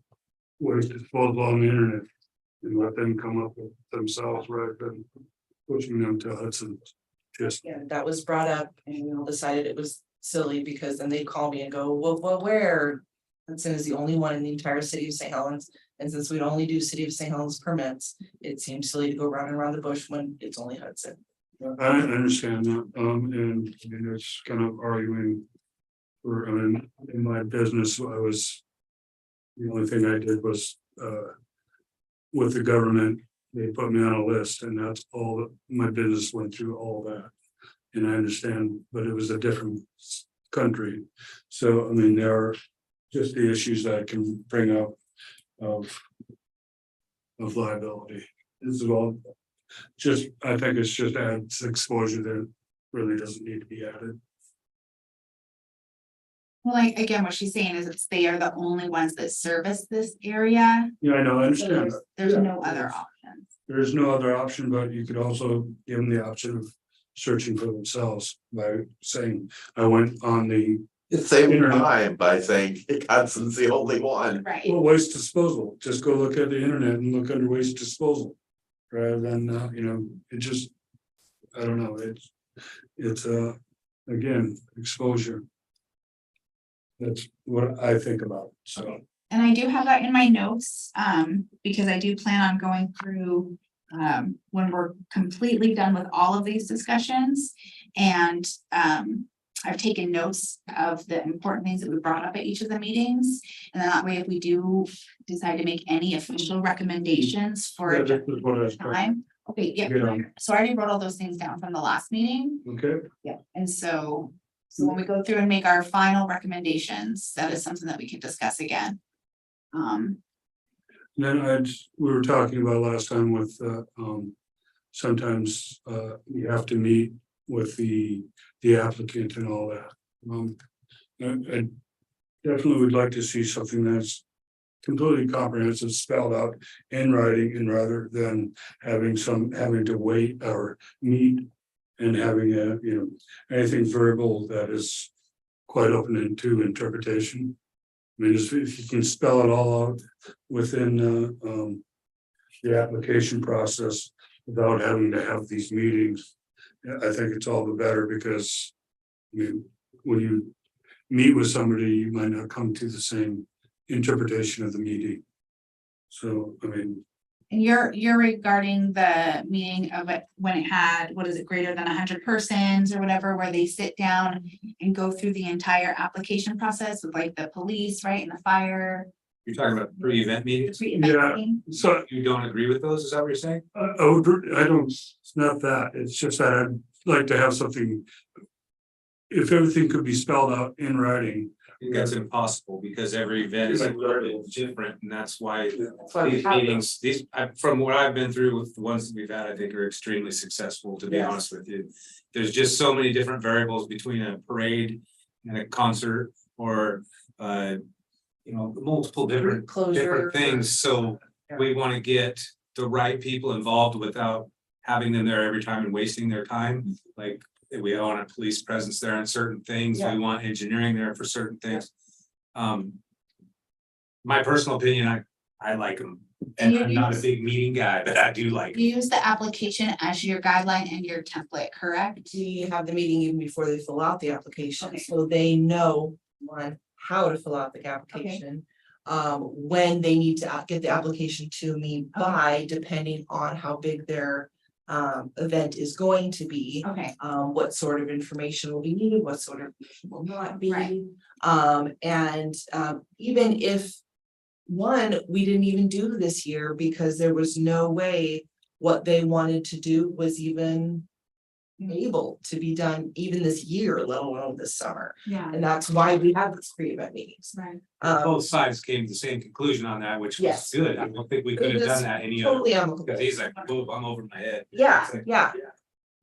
waste disposal on the internet and let them come up with themselves rather than pushing them to Hudson. Just, Yeah, that was brought up and we all decided it was silly because then they'd call me and go, well, where? Hudson is the only one in the entire city of St. Helens, and since we'd only do city of St. Helens permits, it seems silly to go round and around the bush when it's only Hudson. I understand that, and it's kind of arguing. In my business, the only thing I did was, with the government, they put me on a list and that's all that my business went through all that. And I understand, but it was a different country. So, I mean, there are just the issues that I can bring up of liability. This is all just, I think it's just adds exposure that really doesn't need to be added. Well, like, again, what she's saying is it's they are the only ones that service this area. Yeah, I know, I So understand. there's Yeah, no other there's- options. There's no other option, but you could also give them the option of searching for themselves by saying, I went on the It's saving Internet. time by saying Hudson's the only one. Right. well, waste disposal, just go look at the internet and look under waste disposal. Rather than, it just, I don't know, it's again, exposure. That's what I think about, so. And I do have that in my notes, because I do plan on going through, when we're completely done with all of these discussions. And, I've taken notes of the important things that we brought up at each of the meetings. And then that way, if we do decide to make any official recommendations for Yeah, this is what I was trying, time. Okay, yeah, Yeah. so I already wrote all those things down from the last meeting. okay? Yeah. And so when we go through and make our final recommendations, that is something that we can discuss again. Then we were talking about last time with, sometimes, you have to meet with the applicant and all that. I definitely would like to see something that's completely comprehensive, spelled out in writing, and rather than having to wait or meet and having anything verbal that is quite open to interpretation. I mean, if you can spell it all out within the application process without having to have these meetings, I think it's all the better because when you meet with somebody, you might not come to the same interpretation of the meeting. So, I mean, And you're regarding the meeting of it when it had, what is it, greater than 100 persons or whatever, where they sit down and go through the entire application process with like the police, right, and the fire. You're talking about pre-event the meetings? pre-event Yeah. meeting. so You don't agree with those, is that what you're saying? I don't, it's not that, it's just that I'd like to have something. If everything could be spelled out in writing. I think that's impossible because every event is a little bit different and that's why That's why we these have them. meetings, from what I've been through with the ones that we've had, I think are extremely successful, to be Yes. honest with you. There's just so many different variables between a parade and a concert or, multiple different Closure. things, so we want to get the right people involved without having them there every time and wasting their time. Like, we want a police presence there on certain things, Yeah. we want engineering there for certain things. My personal opinion, I like them, and You I'm not a use- big meeting guy, but I do like 'em. You use the application as your guideline and your template, correct? We have the meeting even before they fill out the application, Okay. so they know how to fill out the application. When they need to get the application to me by, depending on how big their event is going to be. Okay, What sort of information will be needed, what sort of will not be. Right. Even if we didn't even do this year because there was no way what they wanted to do was even able to be done even this year, let alone this summer. yeah, And that's why we have these pre-event meetings. right. Both sides came to the same conclusion on that, which was Yes. good, I don't think we could have It done was that any other, Totally amicable. because he's like, "Whoa, I'm over my head." Yeah, It's like, yeah.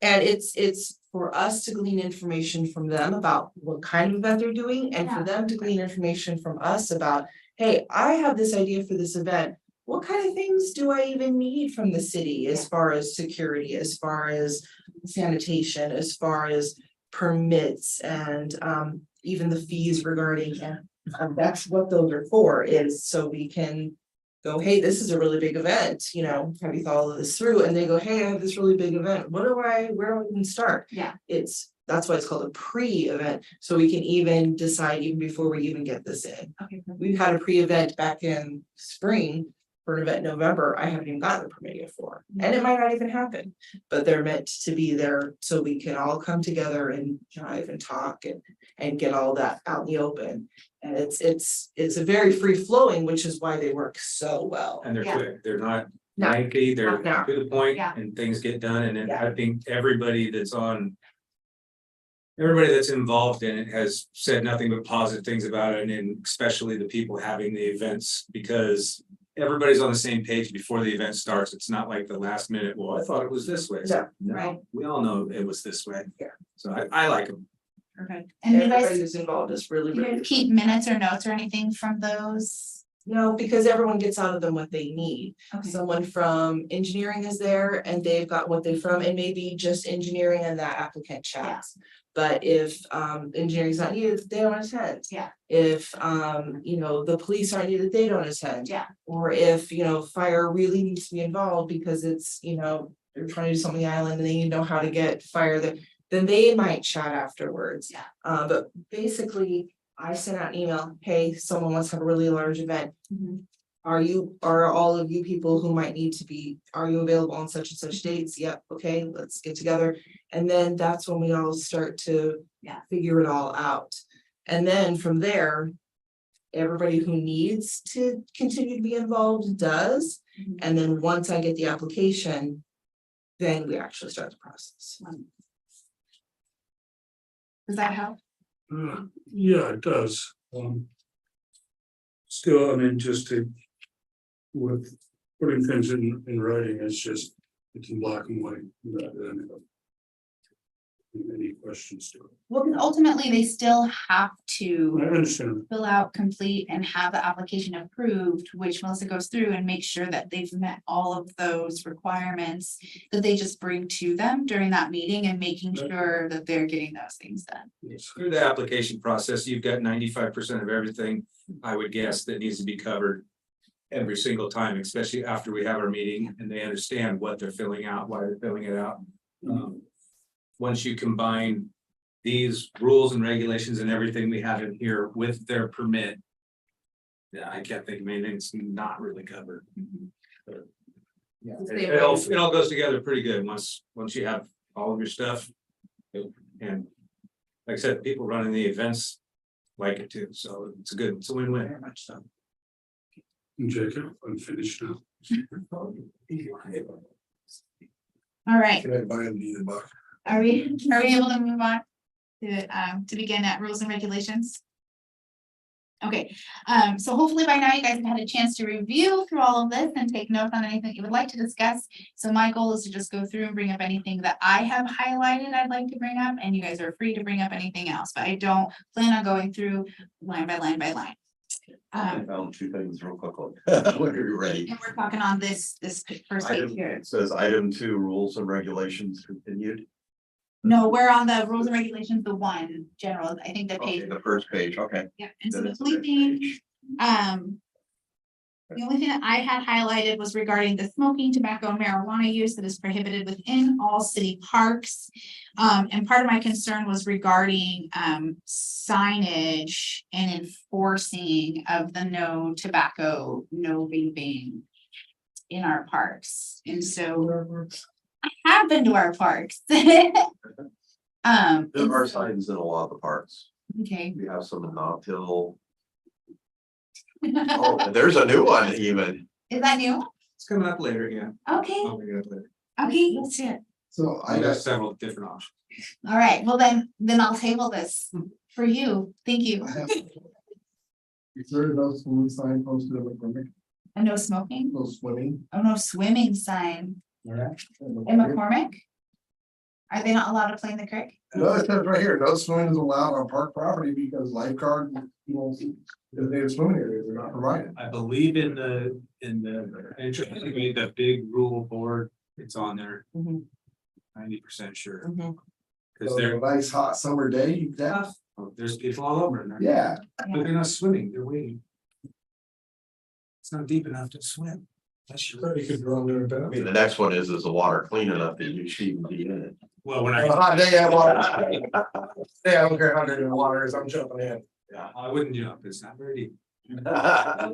And it's for us to glean information from them about what kind of event they're doing and for Yeah. them to glean information from us about, hey, I have this idea for this event. What kind of things do I even need from the city as far as security, as far as sanitation, as far as permits and even the fees regarding, that's what those are for, is so we can go, hey, this is a really big event, you know, have you thought all of this through? And they go, hey, I have this really big event. Where do I even start? Yeah. That's why it's called a pre-event, so we can even decide even before we even get this in. Okay. We've had a pre-event back in spring for an event in November, I haven't even gotten the permit yet for, and it might not even happen. But they're meant to be there so we can all come together and jive and talk and get all that out in the open. And it's a very free flowing, which is why they work so well. And they're Yeah. quick, they're not No, lengthy, they're no. to the point Yeah. and things get done, and then Yeah. I think everybody that's on. Everybody that's involved in it has said nothing but positive things about it, and especially the people having the events, because. Everybody's on the same page before the event starts, it's not like the last minute, well, I thought it was this way. No. Right. No, we all know it was this way. Yeah. So I like them. Perfect. And you Everybody guys, who's involved is really, you really. guys keep minutes or notes or anything from those? No, because everyone gets out of them what they need. Okay. Someone from engineering is there and they've got what they from, and maybe just engineering and that applicant chats. But if engineering's not needed, they don't attend. Yeah. If you know, the police aren't needed, they don't attend. Yeah. Or if, you know, fire really needs to be involved because it's, you know, they're trying to do something on the island and they need to know how to get fire there, then they might chat afterwards. Yeah. But basically, I sent out an email, hey, someone wants to have a really large event. Mhm. Are all of you people who might need to be, are you available on such and such dates? Yep, okay, let's get together. And then that's when we all start to. Yeah. Figure it all out. And then from there. Everybody who needs to continue to be involved does. Mhm. And then once I get the application. Then we actually start the process. Does that help? Yeah, it does. Still, I mean, just to. With putting things in writing, it's in black and white, rather than. Any questions to it. Well, 'cause ultimately, they still have I to understand, fill out, complete, and have the application approved, which Melissa goes through and makes sure that they've met all of those requirements that they just bring to them during that meeting and making sure that they're getting those things done. Through the application process, you've got 95% of everything, I would guess, that needs to be covered. Every single time, especially after we have our meeting and they understand what they're filling out, why they're filling it out. Once you combine these rules and regulations and everything we have in here with their permit. Yeah, I can't think of anything that's not really covered. Yeah, The same it all goes together pretty good once you have all of your stuff. And like I said, people running the events like it too, so it's a win-win. Very much so. Jacob, I'm finished now. All right, Can I buy them either buck? are we able to move on to begin at rules and regulations? Okay, so hopefully by now you guys have had a chance to review through all of this and take notes on anything you would like to discuss. So my goal is to just go through and bring up anything that I have highlighted I'd like to bring up, and you guys are free to bring up anything else, but I don't plan on going through line by line by line. I found two things real quickly. When you're ready. And we're talking on this first page Item, here. it says item 2, rules and regulations continued. No, we're on the rules and regulations, the one general, I think the Okay, page, the first page, okay. yeah, and so Then the it's the only next thing, page. the only thing that I had highlighted was regarding the smoking, tobacco, and marijuana use that is prohibited within all city parks. And part of my concern was regarding signage and enforcing of the no tobacco, no vaping in our parks, and so I have been to our parks. There And are so- signs in a lot of the parks. Okay. We have some in Knott Hill. Oh, and there's a new one even. Is that new? It's coming up later, yeah. Okay, I'll bring it up later. okay, let's do it. So I got several different options. All right, well then I'll table this for you. Thank you. I have. Is there no swimming sign posted in McCormick, A no smoking? no swimming? Oh, no swimming sign. In McCormick? Are they not allowed to play in the creek? No, it says right here, no swimming is allowed on park property because lifeguard, if they have swimming areas, they're not provided. I believe in the, the big rule board, it's on there. Mhm. 90% sure, Mhm. because So a nice hot summer day, that, there's people all over in there. yeah, But they're not swimming, they're waiting. It's not deep enough to swim. That's your. You could run there I about. mean, the next one is the water clean enough that you should even be in it? Well, when on a I, hot day, I want. Yeah, I don't care how dirty the water is, I'm jumping in. I wouldn't jump, it's not very deep. No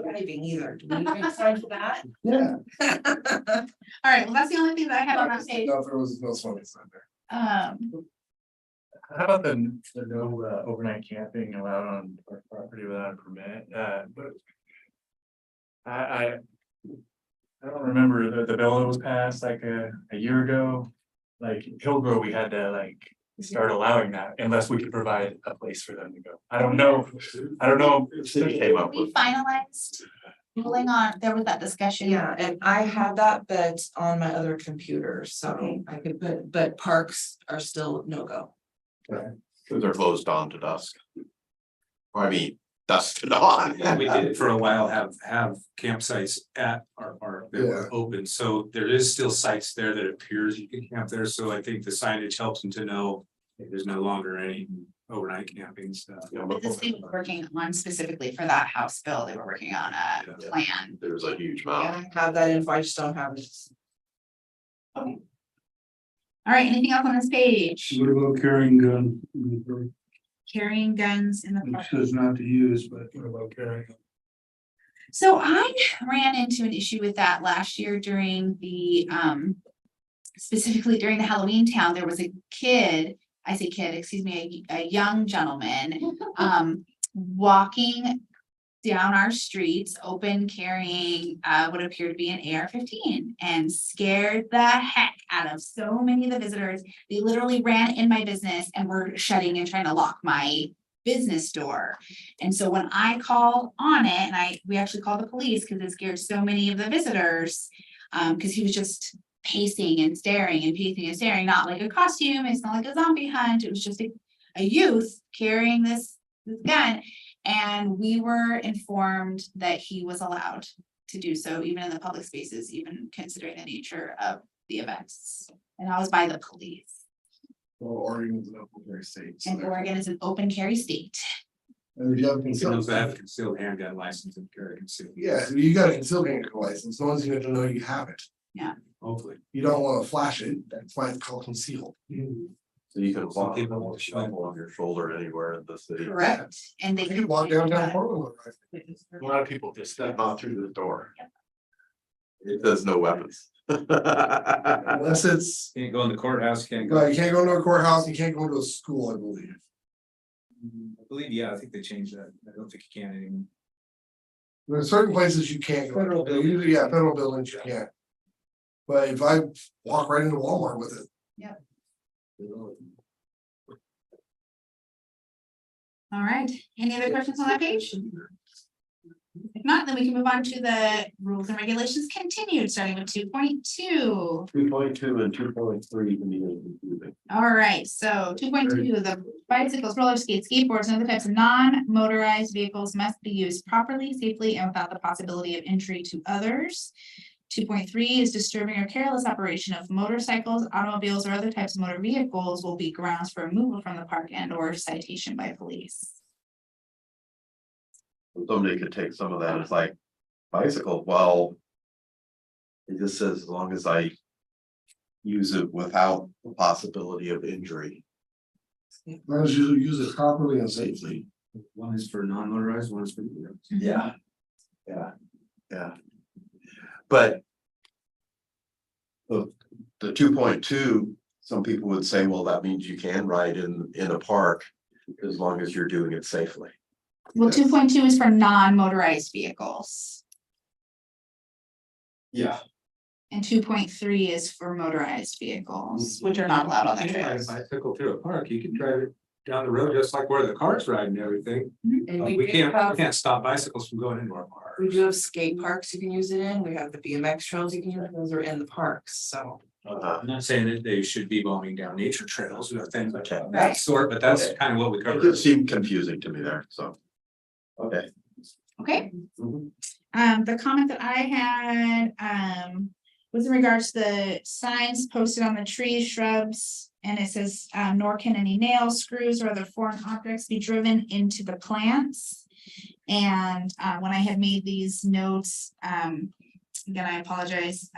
diving either. Do we need a sign for that? Yeah. All right, well, that's the only thing that I have on that page. No, if there was no swimming sign there. How about the no overnight camping allowed on our property without a permit? But I don't remember the bill that was passed like a year ago. Like Hillgrove, we had to like start allowing that unless we could provide a place for them to go. I don't know. City came up We with. finalized ruling on, there was that discussion. Yeah, and I had that, but on my other computer, so I could, but parks are still no go. Cause they're closed on to dusk. I mean, dusk to dawn. We did for a while have campsites at our park that were open, so there is still sites there that appears you can camp there, so I think the signage helps them to know. If there's no longer any overnight camping stuff. But this they were working on specifically for that House bill, they were working on a Yeah. plan. There's a huge I amount. have that info, I just don't have it. All right, anything else on this page? What about carrying gun? It Carrying guns in the park. says not to use, but what about carrying? So I ran into an issue with that last year during the, specifically during the Halloween town, there was a kid, I say kid, excuse me, a young gentleman, walking down our streets, open carrying, what appeared to be an AR-15 and scared the heck out of so many of the visitors. They literally ran in my business and were shutting and trying to lock my business door. And so when I called on it, and we actually called the police because it scared so many of the visitors. Because he was just pacing and staring and pacing and staring, not like a costume, it's not like a zombie hunt, it was just a youth carrying this gun. And we were informed that he was allowed to do so, even in the public spaces, even considering the nature of the events. And I was by the police. Well, Oregon's an open carry state. so And Oregon is an open carry state. And if you have a You can concealed, also have a concealed handgun license and carry concealed. yeah, you got a concealed carry license, no one's gonna know you have it. Hopefully. You don't wanna flash it, that's why it's called concealed. So you can walk people with a rifle on your shoulder anywhere in the city. Correct. And they You can walk downtown Portland with a rifle. A lot of people just Step on through the door. It says no weapons. Unless it's, Can't go in the courthouse, can't well, you can't go into a courthouse, you can't go into a school, I believe. I believe, yeah, I think they changed that. I don't think you can anymore. There's certain places you can't go, Federal buildings. usually, yeah, federal buildings you can't. But if I walk right into Walmart with it, All right, any other questions on that page? If not, then we can move on to the rules and regulations continued, starting with 2.2. 2.2 and 2.3 can be confusing. All right, so 2.2, the bicycles, roller skates, skateboards, and other types of non-motorized vehicles must be used properly, safely, and without the possibility of injury to others. 2.3 is disturbing or careless operation of motorcycles, automobiles, or other types of motor vehicles will be grounds for removal from the park and or citation by police. Somebody could take some of that as like bicycle, well. It just says as long as I use it without the possibility of injury. as long as you use it properly and safely. One is for non-motorized, one is for. Yeah. Yeah. But. The 2.2, some people would say, well, that means you can ride in a park as long as you're doing it safely. Well, 2.2 is for non-motorized vehicles, Yeah. and 2.3 is for motorized vehicles, which are not allowed on the You can ride a trails. bicycle through a park, you can drive it down the road just like where the cars ride and everything. And We do can't stop bicycles from going into our park. We do have skate parks you can use it in, we have the BMX trails you can use, those are in the parks, so. I'm not saying that they should be bombing down nature trails or things like Okay. that sort, but that's Okay. kind of what we It covered. just seemed confusing to me there, so. Okay. Okay. Mhm. The comment that I had, was in regards to the signs posted on the trees, shrubs. And it says, nor can any nails, screws, or other foreign objects be driven into the plants. And, when I had made these notes, again, I apologize,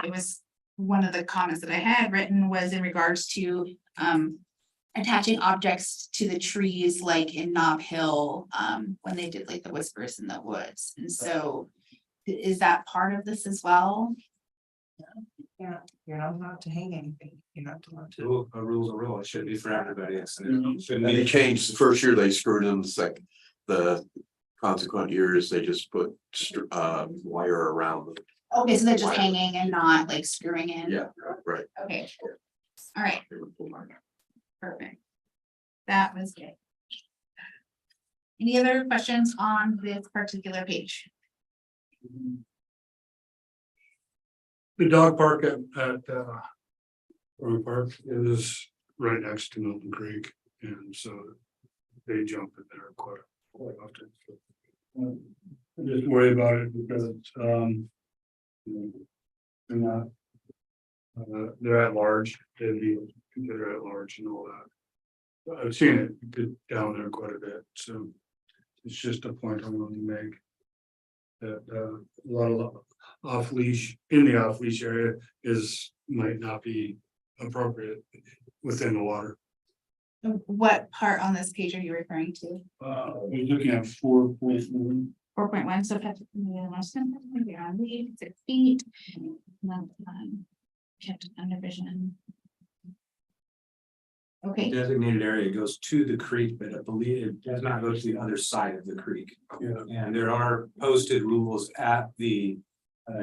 it was one of the comments that I had written was in regards to, attaching objects to the trees, like in Nob Hill, when they did like the Whispers in the Woods. And so is that part of this as well? Yeah, you're not allowed to hang anything, you're not allowed to. A rule's a rule, it should be for everybody, it's, it shouldn't And they be. changed, the first year they screwed in, the consequent years, they just put wire around them. Okay, so they're just Why? hanging and not like screwing in? Yeah, right. Okay. All right, They would pull mine. perfect. That was good. Any other questions on this particular page? The dog park at Roy Park is right next to Milton Creek, and so they jump in there quite often. I just worry about it because they're not. They're at large, they'd be considered at large and all that. I've seen it down there quite a bit, so it's just a point I want to make. That a lot of off leash, in the off leash area might not be appropriate within the water. What part on this page are you referring to? We're looking at 4.1. 4.1, so pet, beyond lead, 6 feet. Not, kept under vision. Okay, Designated area goes to the creek, but I believe it does not go to the other side of the creek. Yeah. And there are posted rules at the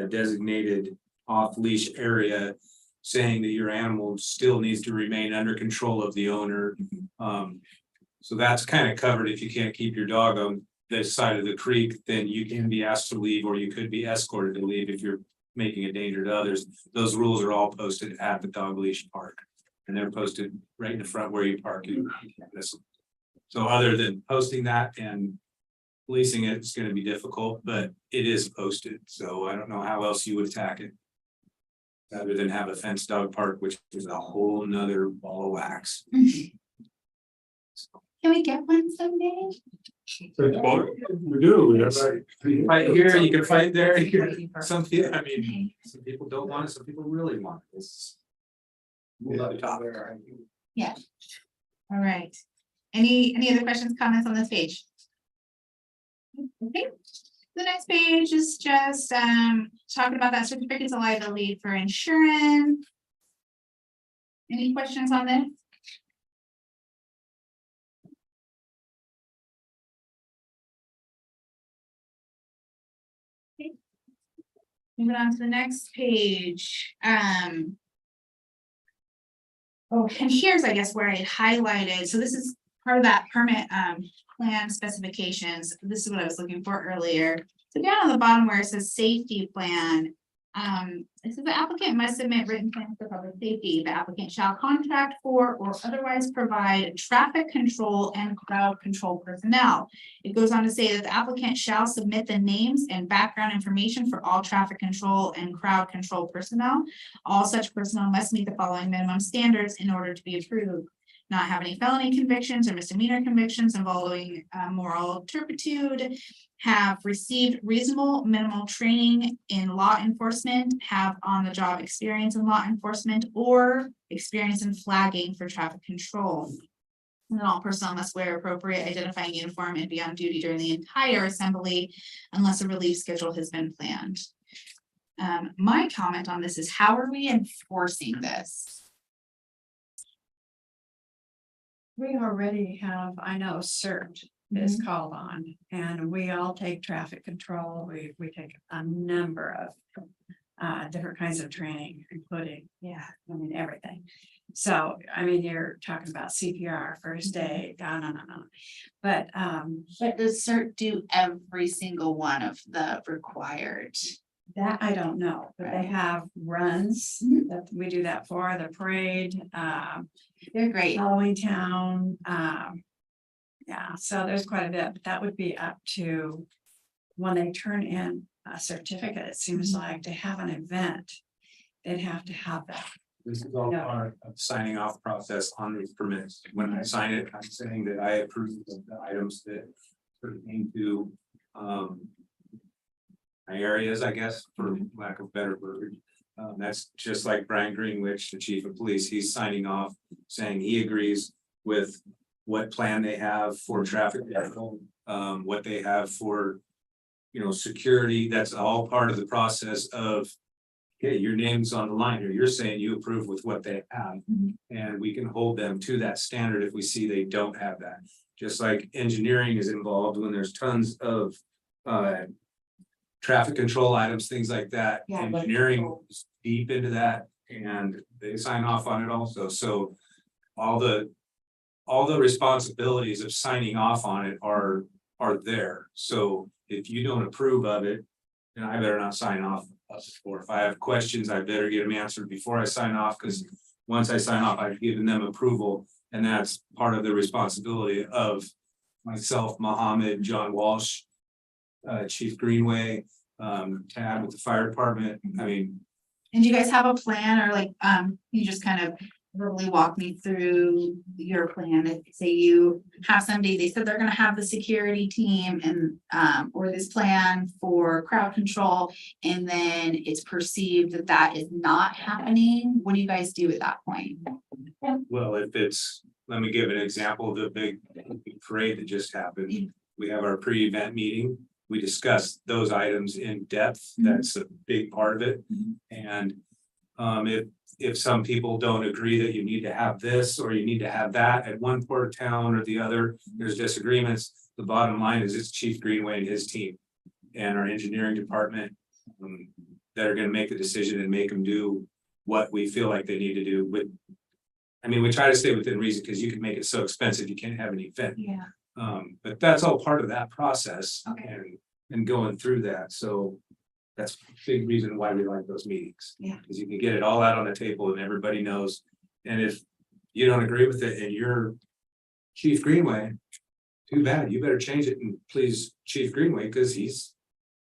designated off leash area. Saying that your animal still needs to remain under control of the owner. So that's kind of covered. If you can't keep your dog on this side of the creek, then you can be asked to leave, or you could be escorted to leave if you're making a danger to others. Those rules are all posted at the dog leash park. And they're posted right in the front where you park. So other than posting that and policing it, it's gonna be difficult, but it is posted, so I don't know how else you would attack it. Rather than have a fenced dog park, which is a whole nother ball of wax. can we get one someday? We do, yes. Fight here, you can fight there, you can, some people, I mean, some people don't want it, some people really want it. It's. Another topic. Yeah. All right. Any other questions, comments on this page? Okay, the next page is just talking about that certificates of liability for insurance. Any questions on this? Okay. Moving on to the next page, oh, and here's, I guess, where I highlighted, so this is part of that permit plan specifications. This is what I was looking for earlier. So down on the bottom where it says safety plan, it says the applicant must submit written plans for public safety. The applicant shall contract for or otherwise provide traffic control and crowd control personnel. It goes on to say that the applicant shall submit the names and background information for all traffic control and crowd control personnel. All such personnel must meet the following minimum standards in order to be approved. Not have any felony convictions or misdemeanor convictions involving moral turpitude, have received reasonable minimal training in law enforcement, have on-the-job experience in law enforcement, or experience in flagging for traffic control. And then all personnel must wear appropriate identifying uniform and be on duty during the entire assembly unless a relief schedule has been planned. My comment on this is, how are we enforcing this? We already have, I know, CERT is called on, and we all take traffic control. We take a number of different kinds of training, including, I mean, everything. So, I mean, you're talking about CPR, first aid, no. But But does CERT do every single one of the required? That I don't know, but they have runs Mhm. that we do that for, the parade, They're great. Halloween Town, yeah, so there's quite a bit, but that would be up to when they turn in a certificate, it seems like to have an event, they'd have to have that. This is all Yeah. part of signing off process on these permits. When I sign it, I'm saying that I approve of the items that pertain to, my areas, I guess, for lack of better word. That's just like Brian Greenwich, the chief of police, he's signing off, saying he agrees with what plan they have for traffic control, what they have for, security. That's all part of the process of, okay, your name's on the line, or you're saying you approve with what they have. Mhm. And we can hold them to that standard if we see they don't have that. Just like engineering is involved when there's tons of traffic control items, things like that. Yeah, like- Engineering is deep into that and they sign off on it also. So all the responsibilities of signing off on it are there. So if you don't approve of it, then I better not sign off. Or if I have questions, I better get them answered before I sign off, because once I sign off, I've given them approval. And that's part of the responsibility of myself, Mohammed, John Walsh, Chief Greenway, Tad with the fire department. I mean, And do you guys have a plan or like, you just kind of verbally walk me through your plan? If say you have somebody, they said they're gonna have the security team and, or this plan for crowd control. And then it's perceived that that is not happening. What do you guys do at that point? well, if it's, let me give an example of the big parade that just happened. We have our pre-event meeting. We discuss those items in depth. Mhm. That's a big part of it. Mhm. And if some people don't agree that you need to have this or you need to have that at one part of town or the other, there's disagreements. The bottom line is it's Chief Greenway and his team and our engineering department that are gonna make the decision and make them do what we feel like they need to do with. I mean, we try to stay within reason because you can make it so expensive, you can't have an event. Yeah. But that's all part of that process Okay. and going through that, so. That's a big reason why we like those meetings. Yeah. Because you can get it all out on the table and everybody knows, and if you don't agree with it and you're Chief Greenway. Too bad, you better change it and please Chief Greenway, because he's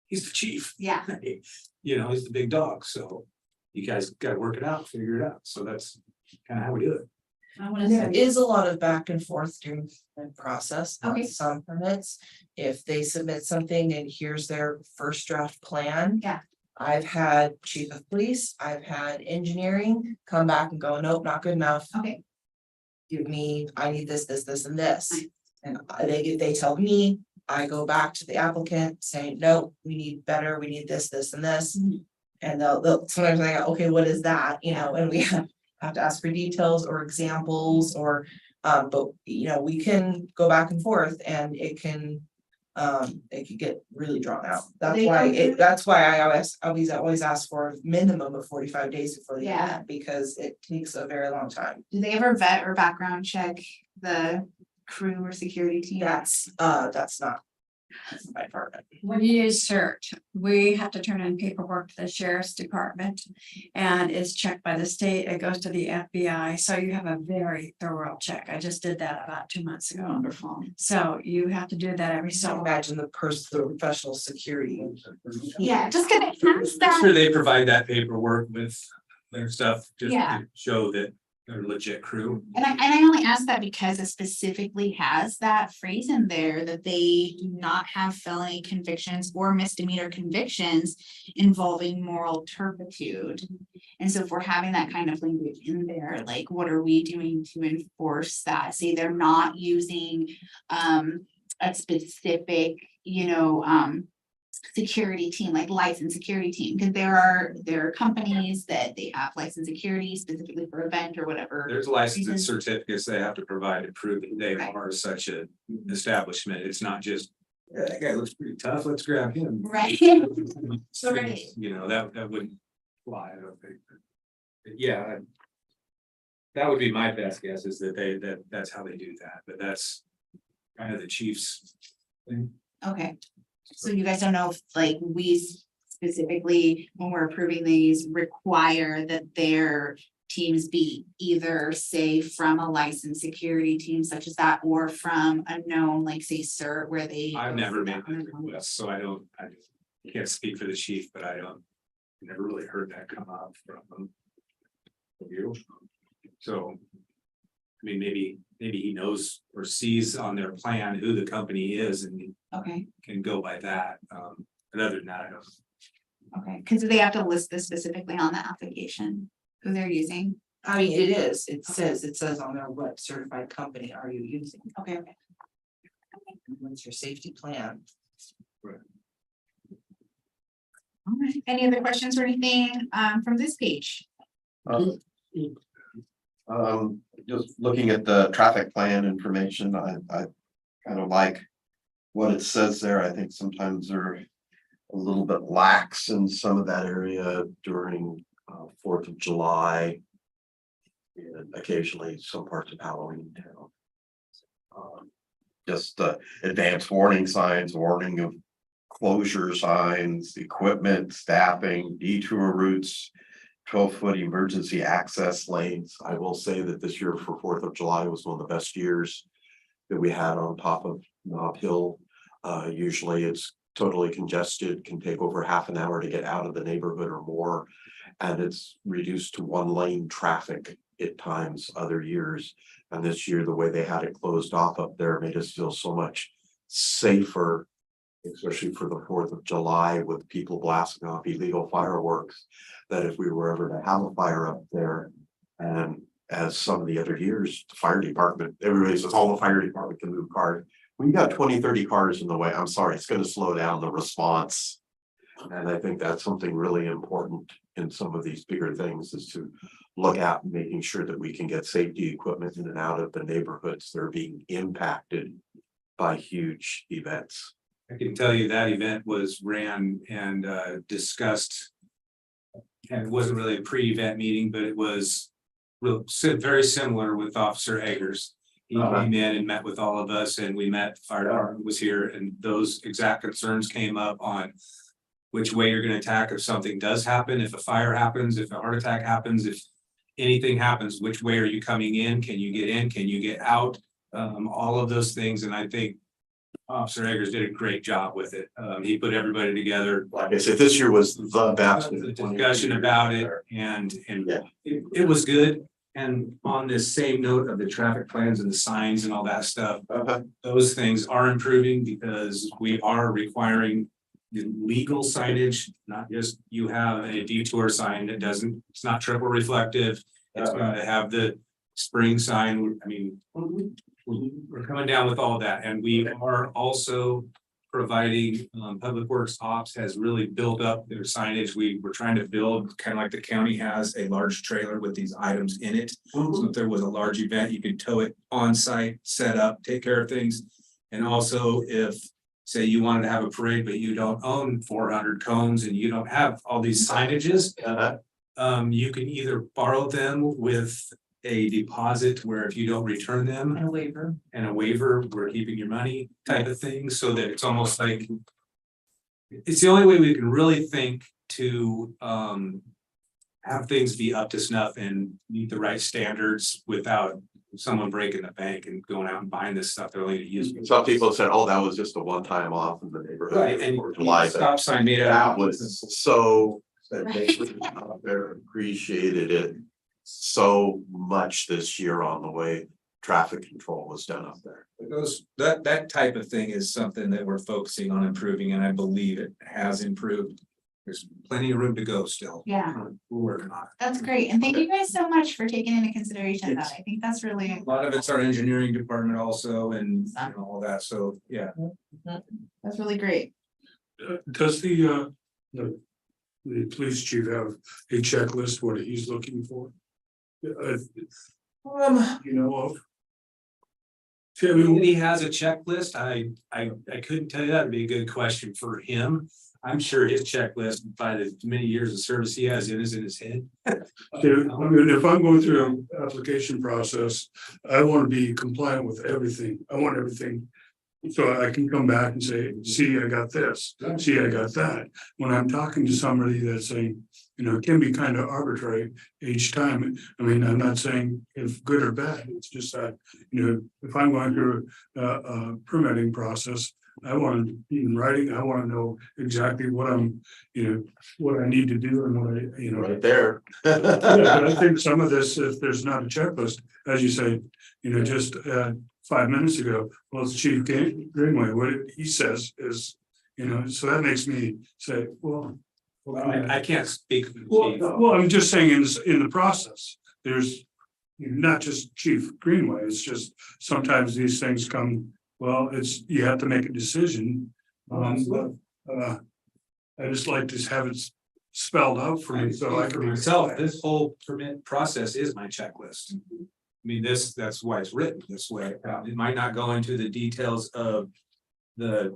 the chief. Yeah. He's the big dog, so you guys gotta work it out, figure it out, so that's kind of how we do it. I wanna And there say, is a lot of back and forth during the process on Okay. some permits. If they submit something and here's their first draft plan. Yeah. I've had chief of police, I've had engineering come back and go, nope, not good enough. Okay. Give me, I need this, and this. Nice. And they tell me, I go back to the applicant saying, no, we need better, we need this, and this. Mhm. And they'll sometimes they go, okay, what is that, and we have to ask for details or examples or, but we can go back and forth and it can get really drawn out. That's They why go through- that's why I always ask for a minimum of 45 days before the Yeah. event, because it takes a very long time. Do they ever vet or background check the crew or security team? That's not my department. we use CERT, we have to turn in paperwork to the sheriff's department. And it's checked by the state, it goes to the FBI, so you have a very thorough check. I just did that about 2 months ago. Wonderful. So you have to do that every So so. imagine the professional security. Yeah, just gonna ask I'm that. sure they provide that paperwork with their stuff, just Yeah. to show that they're a legit crew. And I only ask that because it specifically has that phrase in there that they do not have felony convictions or misdemeanor convictions involving moral turpitude. And so if we're having that kind of language in there, like what are we doing to enforce that? Say they're not using a specific, security team, like licensed security team, because there are companies that they have licensed security specifically for event or whatever. There's license and reason. certificates they have to provide to prove that they Right. are such a establishment. It's not just, "Yeah, that guy looks pretty tough, let's grab him." Right. So, Right. that wouldn't fly, I don't think. But yeah. That would be my best guess, is that that's how they do that, but that's kind of the chief's thing. Okay, so you guys don't know if like we specifically, when we're approving these, require that their teams be either, say, from a licensed security team such as that, or from a known, like, say, CERT, where they. I've never made that request, so I can't speak for the chief, but I never really heard that come up from you. So, I mean, maybe he knows or sees on their plan who the company is and Okay, can go by that. But other than that, I don't. okay, because they have to list this specifically on the application, who they're using. I mean, it says on there, what certified company are you using? Okay, okay. What's your safety plan? All right, any other questions or anything, from this page? Just looking at the traffic plan information, I kind of like what it says there. I think sometimes they're a little bit lax in some of that area during 4th of July. And occasionally some parts of Halloween town. Just advanced warning signs, warning of closure signs, equipment, staffing, detour routes, 12-foot emergency access lanes. I will say that this year for 4th of July was one of the best years that we had on top of Nob Hill. Usually it's totally congested, can take over half an hour to get out of the neighborhood or more. And it's reduced to 1-lane traffic at times other years. And this year, the way they had it closed off up there made us feel so much safer, especially for the 4th of July with people blasting off illegal fireworks, that if we were ever to have a fire up there, and as some of the other years, the fire department, everybody says, the fire department can move cars. When you got 20, 30 cars in the way, I'm sorry, it's gonna slow down the response. And I think that's something really important in some of these bigger things, is to look at making sure that we can get safety equipment in and out of the neighborhoods that are being impacted by huge events. I can tell you that event was ran and discussed. And it wasn't really a pre-event meeting, but it was very similar with Officer Eggers. He came in and met with all of us, and we met, fire department was here, and those exact concerns came up on which way you're gonna attack if something does happen, if a fire happens, if a heart attack happens, if anything happens, which way are you coming in? Can you get in? Can you get out? All of those things, and I think Officer Eggers did a great job with it. He put everybody together. Like I said, this year was the best. The discussion about it, and Yeah. it was good. And on this same note of the traffic plans and the signs and all that stuff, those things are improving because we are requiring the legal signage, not just you have a detour sign that doesn't, it's not triple reflective. It's going to have the spring sign. I mean, we're coming down with all that, and we are also providing, Public Works Ops has really built up their signage. We were trying to build, kind of like the county has, a large trailer with these items in it. So if there was a large event, you could tow it on site, set up, take care of things. And also if, say you wanted to have a parade, but you don't own 400 cones and you don't have all these signages, you can either borrow them with a deposit where if you don't return them, And a waiver. and a waiver, we're keeping your money type of thing, so that it's almost like. It's the only way we can really think to have things be up to snuff and meet the right standards without someone breaking the bank and going out and buying this stuff they're only to use. Some people said, oh, that was just a one-time off in the neighborhood. Right, and Or July. stop sign made That out. was so, that they out there appreciated it so much this year on the way traffic control was done up there. That type of thing is something that we're focusing on improving, and I believe it has improved. There's plenty of room to go still. Yeah. We're working on it. That's great, and thank you guys so much for taking into consideration that. I think that's really, A lot of it's our engineering department also, and all that, so, yeah. that's really great. Does the police chief have a checklist, what he's looking for? You know of? See, I mean, He has a checklist. I couldn't tell you. That'd be a good question for him. I'm sure his checklist, by the many years of service he has, it is in his head. I mean, if I'm going through an application process, I want to be compliant with everything. I want everything So I can come back and say, see, I got this, see, I got that. When I'm talking to somebody that's saying, you know, it can be kind of arbitrary each time. I mean, I'm not saying if good or bad, it's just that, you know, if I'm going through a permitting process. I want to be in writing, I want to know exactly what I'm, you know, what I need to do and what I, you know. Right there. Yeah, but I think some of this, if there's not a checklist, as you say, you know, just 5 minutes ago, well, it's Chief Greenway, what he says is, you know, so that makes me say, well. I can't speak for the chief. Well, I'm just saying in the process, there's not just Chief Greenway, it's just sometimes these things come, well, you have to make a decision. I just like to have it spelled out for me, so I For can. myself, this whole permit process is my checklist. I mean, that's why it's written this way. It might not go into the details of the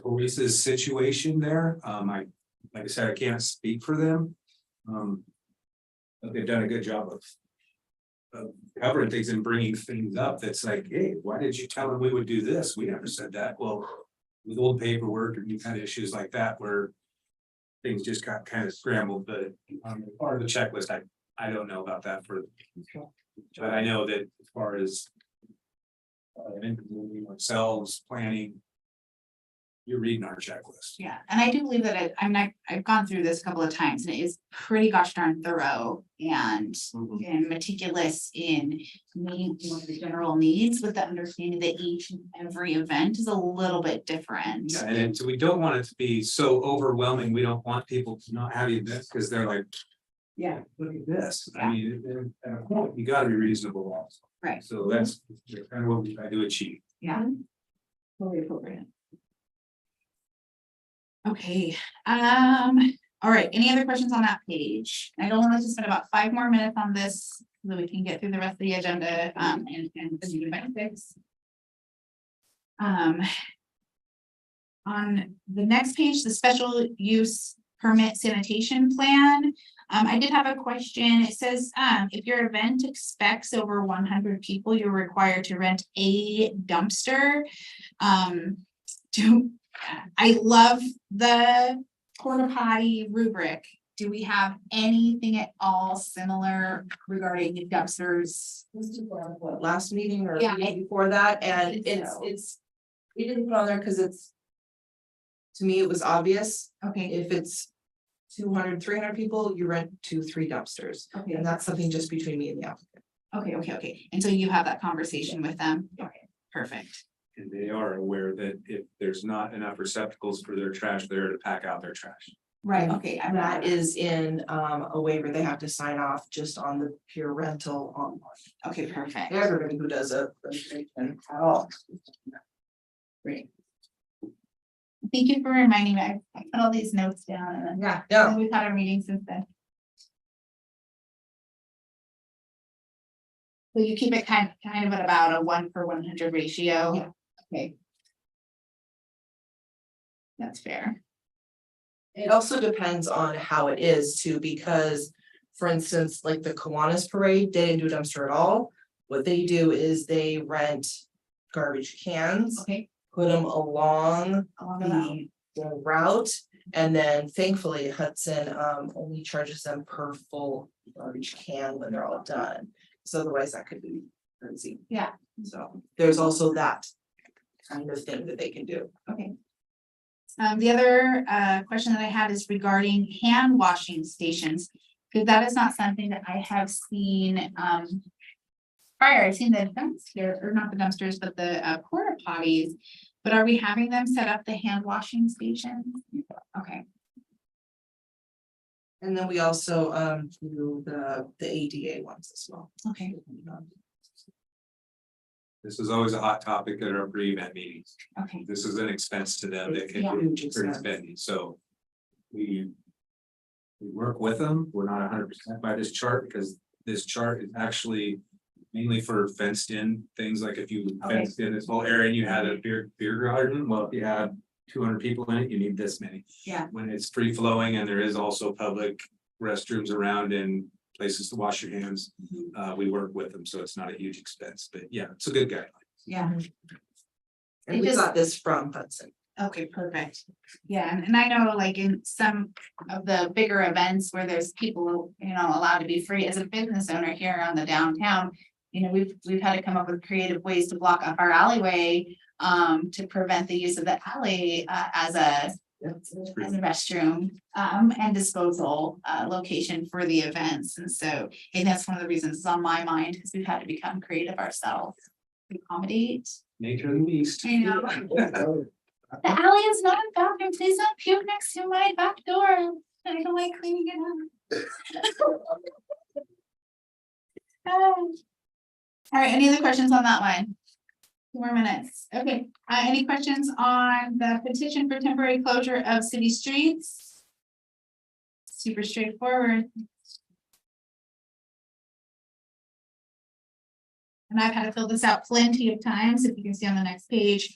police's situation there. Like I said, I can't speak for them. But they've done a good job of covering things and bringing things up that's like, hey, why did you tell them we would do this? We never said that. Well, with old paperwork and kind of issues like that where things just got kind of scrambled, but part of the checklist, I don't know about that for. But I know that as far as ourselves planning, you're reading our checklist. Yeah, and I do believe that I've gone through this a couple of times and it is pretty gosh darn thorough and meticulous in meeting one of the general needs with the understanding that each and every event is a little bit different. Yeah, and so we don't want it to be so overwhelming. We don't want people to not have events because they're like, yeah, look at this. I mean, at a point, you gotta be reasonable also. Right. So that's kind of what we try to achieve. Yeah. Totally appropriate. Okay, all right, any other questions on that page? I don't want to spend about 5 more minutes on this, so that we can get through the rest of the agenda, and the benefits. On the next page, the special use permit sanitation plan. I did have a question. It says, if your event expects over 100 people, you're required to rent a dumpster. I love the porta potty rubric. Do we have anything at all similar regarding dumpsters? What, last meeting or Yeah. meeting before that, and So. it's, we didn't put on there because it's. To me, it was obvious, Okay, if it's 200, 300 people, you rent 2-3 dumpsters, okay, and that's something just between me and the applicant. okay. And so you have that conversation with them? Okay, perfect. And they are aware that if there's not enough receptacles for their trash there to pack out their trash. Right, okay, I'm That not, is in a waiver they have to sign off just on the pure rental online. okay, perfect. Everybody who does a reservation at all. Great. Thank you for reminding me. I put all these notes down and then Yeah. we've had our meeting since then. So you keep it kind of at about a 1/100 ratio? Yeah. Okay. That's fair. It also depends on how it is too, because, for instance, like the Kiwanis parade, they didn't do a dumpster at all. What they do is they rent garbage cans, Okay. put them along Along the route. the route. And then thankfully Hudson only charges them per full garbage can when they're all done. So otherwise that could be crazy. Yeah. So there's also that kind of thing that they can do. Okay. The other question that I had is regarding hand washing stations, because that is not something that I have seen prior. I've seen the dumpster, or not the dumpsters, but the porta potties. But are we having them set up the hand washing stations? Okay, And then we also do the ADA ones as well. okay, This is always a hot topic at our pre-event meetings. okay. This is an expense to them that can Yeah. be Huge pretty expense. spending, so. We work with them. We're not 100% by this chart because this chart is actually mainly for fenced in things, like if you Okay. fenced in this whole area and you had a beer garden, well, if you have 200 people in it, you need this many. Yeah. When it's free flowing and there is also public restrooms around and places to wash your hands, we work with them, so it's not a huge expense, but yeah, it's a good guideline. Yeah. And It we just- got this from Hudson. Okay, perfect. Yeah, and I know like in some of the bigger events where there's people, allowed to be free as a business owner here on the downtown. We've had to come up with creative ways to block up our alleyway, to prevent the use of the alley, as a restroom, and disposal, location for the events. And so, and that's one of the reasons it's on my mind, because we've had to become creative ourselves to accommodate. Nature of the beast. I know. The alley is not a bathroom. Please don't puke next to my back door. I don't like cleaning it up. All right, any other questions on that one? 2 more minutes. Okay, any questions on the petition for temporary closure of city streets? Super straightforward. And I've had to fill this out plenty of times, if you can see on the next page.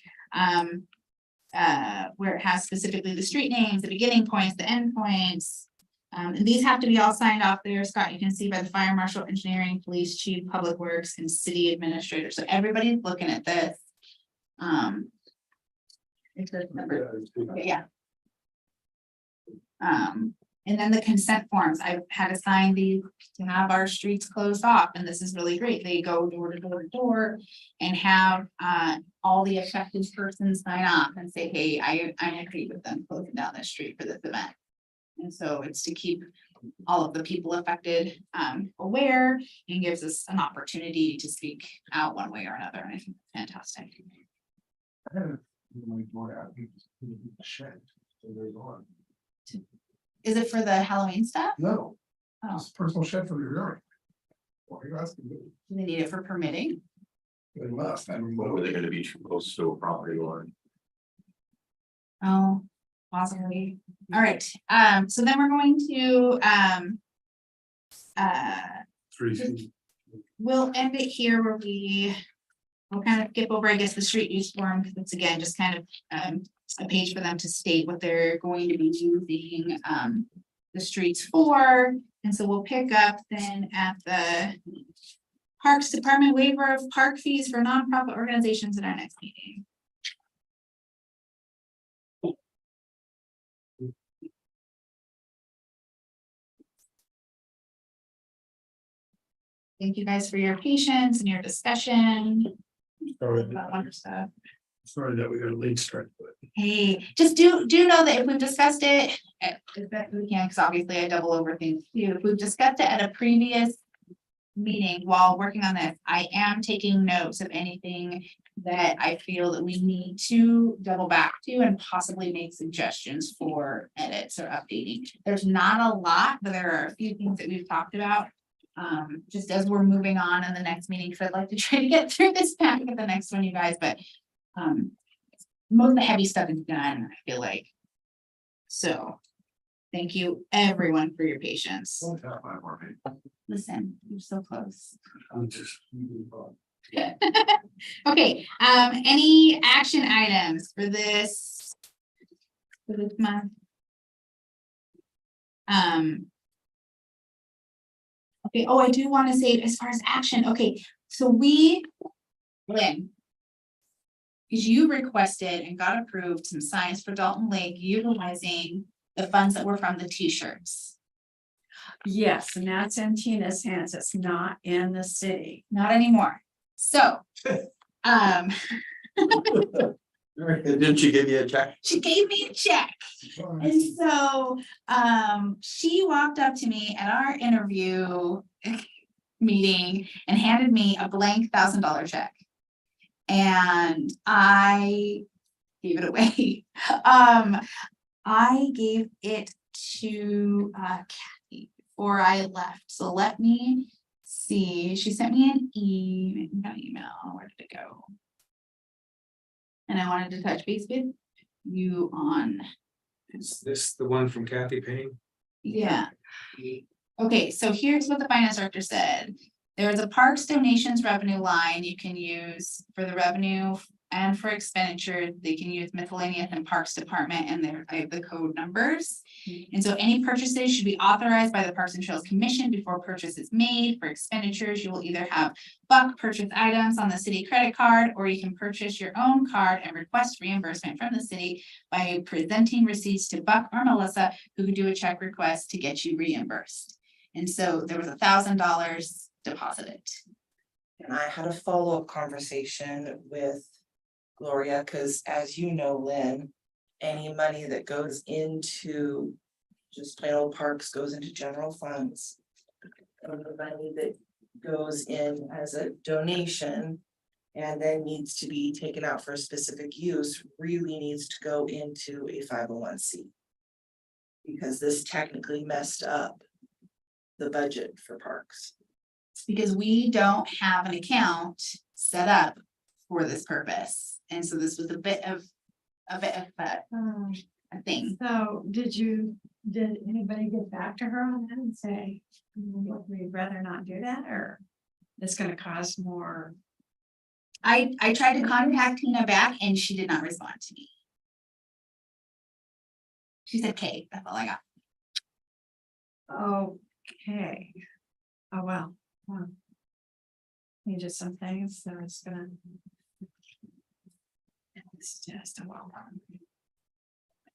Where it has specifically the street names, the beginning points, the end points. And these have to be all signed off there, Scott, you can see by the fire marshal, engineering, police chief, public works, and city administrator, so everybody's looking at this. It's a number. Okay, yeah. And then the consent forms, I've had to sign these to have our streets closed off, and this is really great. They go door to door to door and have all the affected persons sign off and say, hey, I agree with them closing down the street for this event. And so it's to keep all of the people affected aware, and gives us an opportunity to speak out one way or another. And I think it's fantastic. Shed. So they're gone. Is it for the Halloween stuff? No, Oh, it's a personal shed for your yard. Why are you asking me? do they need it for permitting? They must, I mean, What were they gonna be too close to a property line? Oh, possibly. All right, so then we're going to, 3 feet. we'll end it here where we'll kind of skip over, I guess, the street use form, because it's again, just kind of, a page for them to state what they're going to be using, the streets for. And so we'll pick up then at the Parks Department waiver of park fees for nonprofit organizations at our next meeting. Thank you guys for your patience and your discussion. Sorry, About wonder stuff. sorry that we got a late start, but Hey, just do know that if we've discussed it, as best we can, because obviously I double over things too. If we've discussed it at a previous meeting while working on this, I am taking notes of anything that I feel that we need to double back to and possibly make suggestions for edits or updating. There's not a lot, but there are a few things that we've talked about. Just as we're moving on in the next meeting, because I'd like to try to get through this pack at the next one, you guys, but most of the heavy stuff is done, I feel like. So, thank you everyone for your patience. Don't tap my market. Listen, you're so close. I'm just. Okay, any action items for this month? Okay, oh, I do want to say as far as action, okay, so Lynn, because you requested and got approved some signs for Dalton Lake utilizing the funds that were from the t-shirts. Yes, and that's in Tina's hands. It's not in the city. Not anymore. So, Didn't she give you a check? she gave me a check. And so, she walked up to me at our interview meeting and handed me a blank $1,000 check. And I gave it away. I gave it to Kathy before I left. So let me see. She sent me an email. Where did it go? And I wanted to touch base with you on, Is this the one from Kathy Payne? yeah. Okay, so here's what the finance director said. There's a parks donations revenue line you can use for the revenue and for expenditure, they can use miscellaneous and Parks Department and I have the code numbers. And so any purchases should be authorized by the Parks and Trails Commission before purchase is made. For expenditures, you will either have Buck purchase items on the city credit card, or you can purchase your own card and request reimbursement from the city by presenting receipts to Buck or Melissa, who can do a check request to get you reimbursed. And so there was $1,000 deposited. And I had a follow-up conversation with Gloria, because as you know, Lynn, any money that goes into just plain old parks goes into general funds. And the money that goes in as a donation and then needs to be taken out for a specific use really needs to go into a 501c. Because this technically messed up the budget for parks. Because we don't have an account set up for this purpose. And so this was a bit of a thing. So did anybody get back to her on that and say, we'd rather not do that, or it's gonna cause more? I tried to contact Tina back and she did not respond to me. She said, "Okay, that's all I got." Okay. Oh, well. Changes some things, so it's gonna. It's just a well.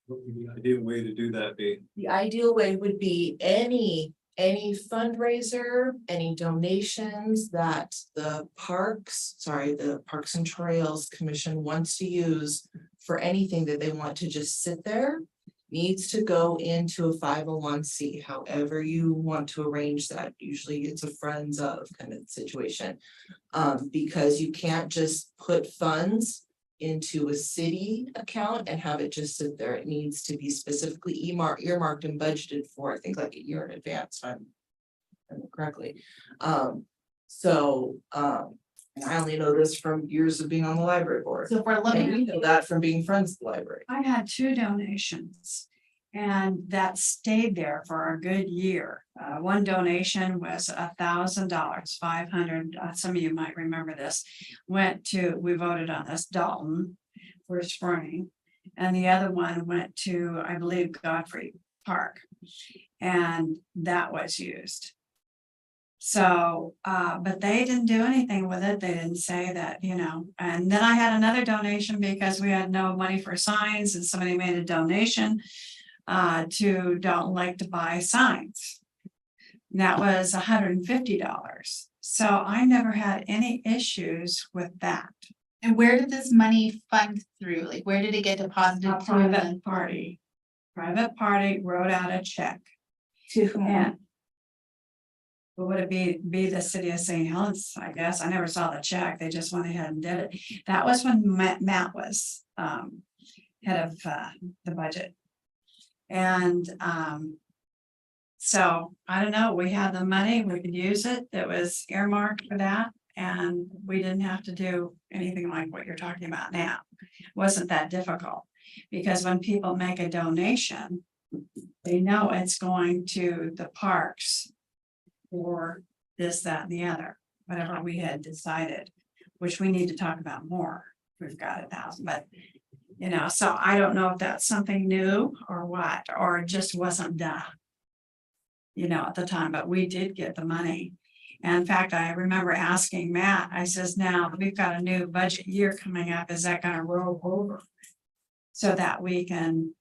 What would be the ideal way to do that be? The ideal way would be any fundraiser, any donations that the Parks and Trails Commission wants to use for anything that they want to just sit there, needs to go into a 501c, however you want to arrange that. Usually it's a friends of kind of situation. Because you can't just put funds into a city account and have it just sit there. It needs to be specifically earmarked and budgeted for, I think, like a year in advance, if I'm remember correctly. And I only know this from years of being on the library board. So if we're And looking, you know that from being friends of the library. I had 2 donations. And that stayed there for a good year. One donation was $1,000, 500, some of you might remember this. We voted on this, Dalton for spring. And the other one went to, I believe, Godfrey Park. And that was used. So, but they didn't do anything with it. They didn't say that, and then I had another donation because we had no money for signs and somebody made a donation to Dalton Lake to buy signs. That was $150. So I never had any issues with that. and where did this money fund through? Like, where did it get deposited A to? private party wrote out a check. To whom? And would it be the city of St. Helens, I guess? I never saw the check. They just went ahead and did it. That was when Matt was head of the budget. And so I don't know, we had the money, we could use it. It was earmarked for that. And we didn't have to do anything like what you're talking about now. It wasn't that difficult. Because when people make a donation, they know it's going to the parks or this, that, and the other, whatever we had decided, which we need to talk about more. We've got 1,000, but so I don't know if that's something new or what, or it just wasn't done. At the time, but we did get the money. And in fact, I remember asking Matt, I says, now we've got a new budget year coming up. Is that gonna roll over? So that we can,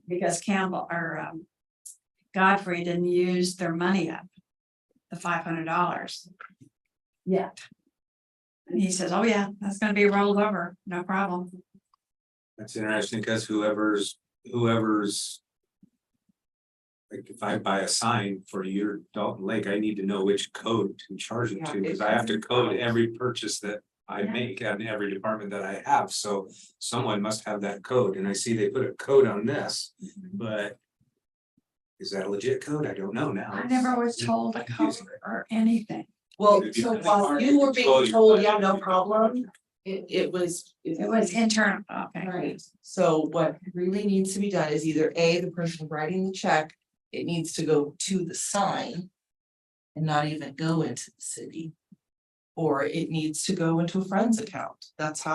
because Campbell or Godfrey didn't use their money up, the $500 yet. And he says, oh yeah, that's gonna be rolled over, no problem. That's interesting, because whoever's. Like if I buy a sign for your Dalton Lake, I need to know which code to charge it to, because I have to code every purchase that I make and every department that I have, so someone must have that code, and I see they put a code on this, but. Is that a legit code? I don't know now. I never was told a code or anything. Well, If you so have a while card, you you were can being totally told, put yeah, it no in. problem, it was. It was internal, okay. Right, so what really needs to be done is either A, the person writing the check, it needs to go to the sign. And not even go into the city. or it needs to go into a friend's account. That's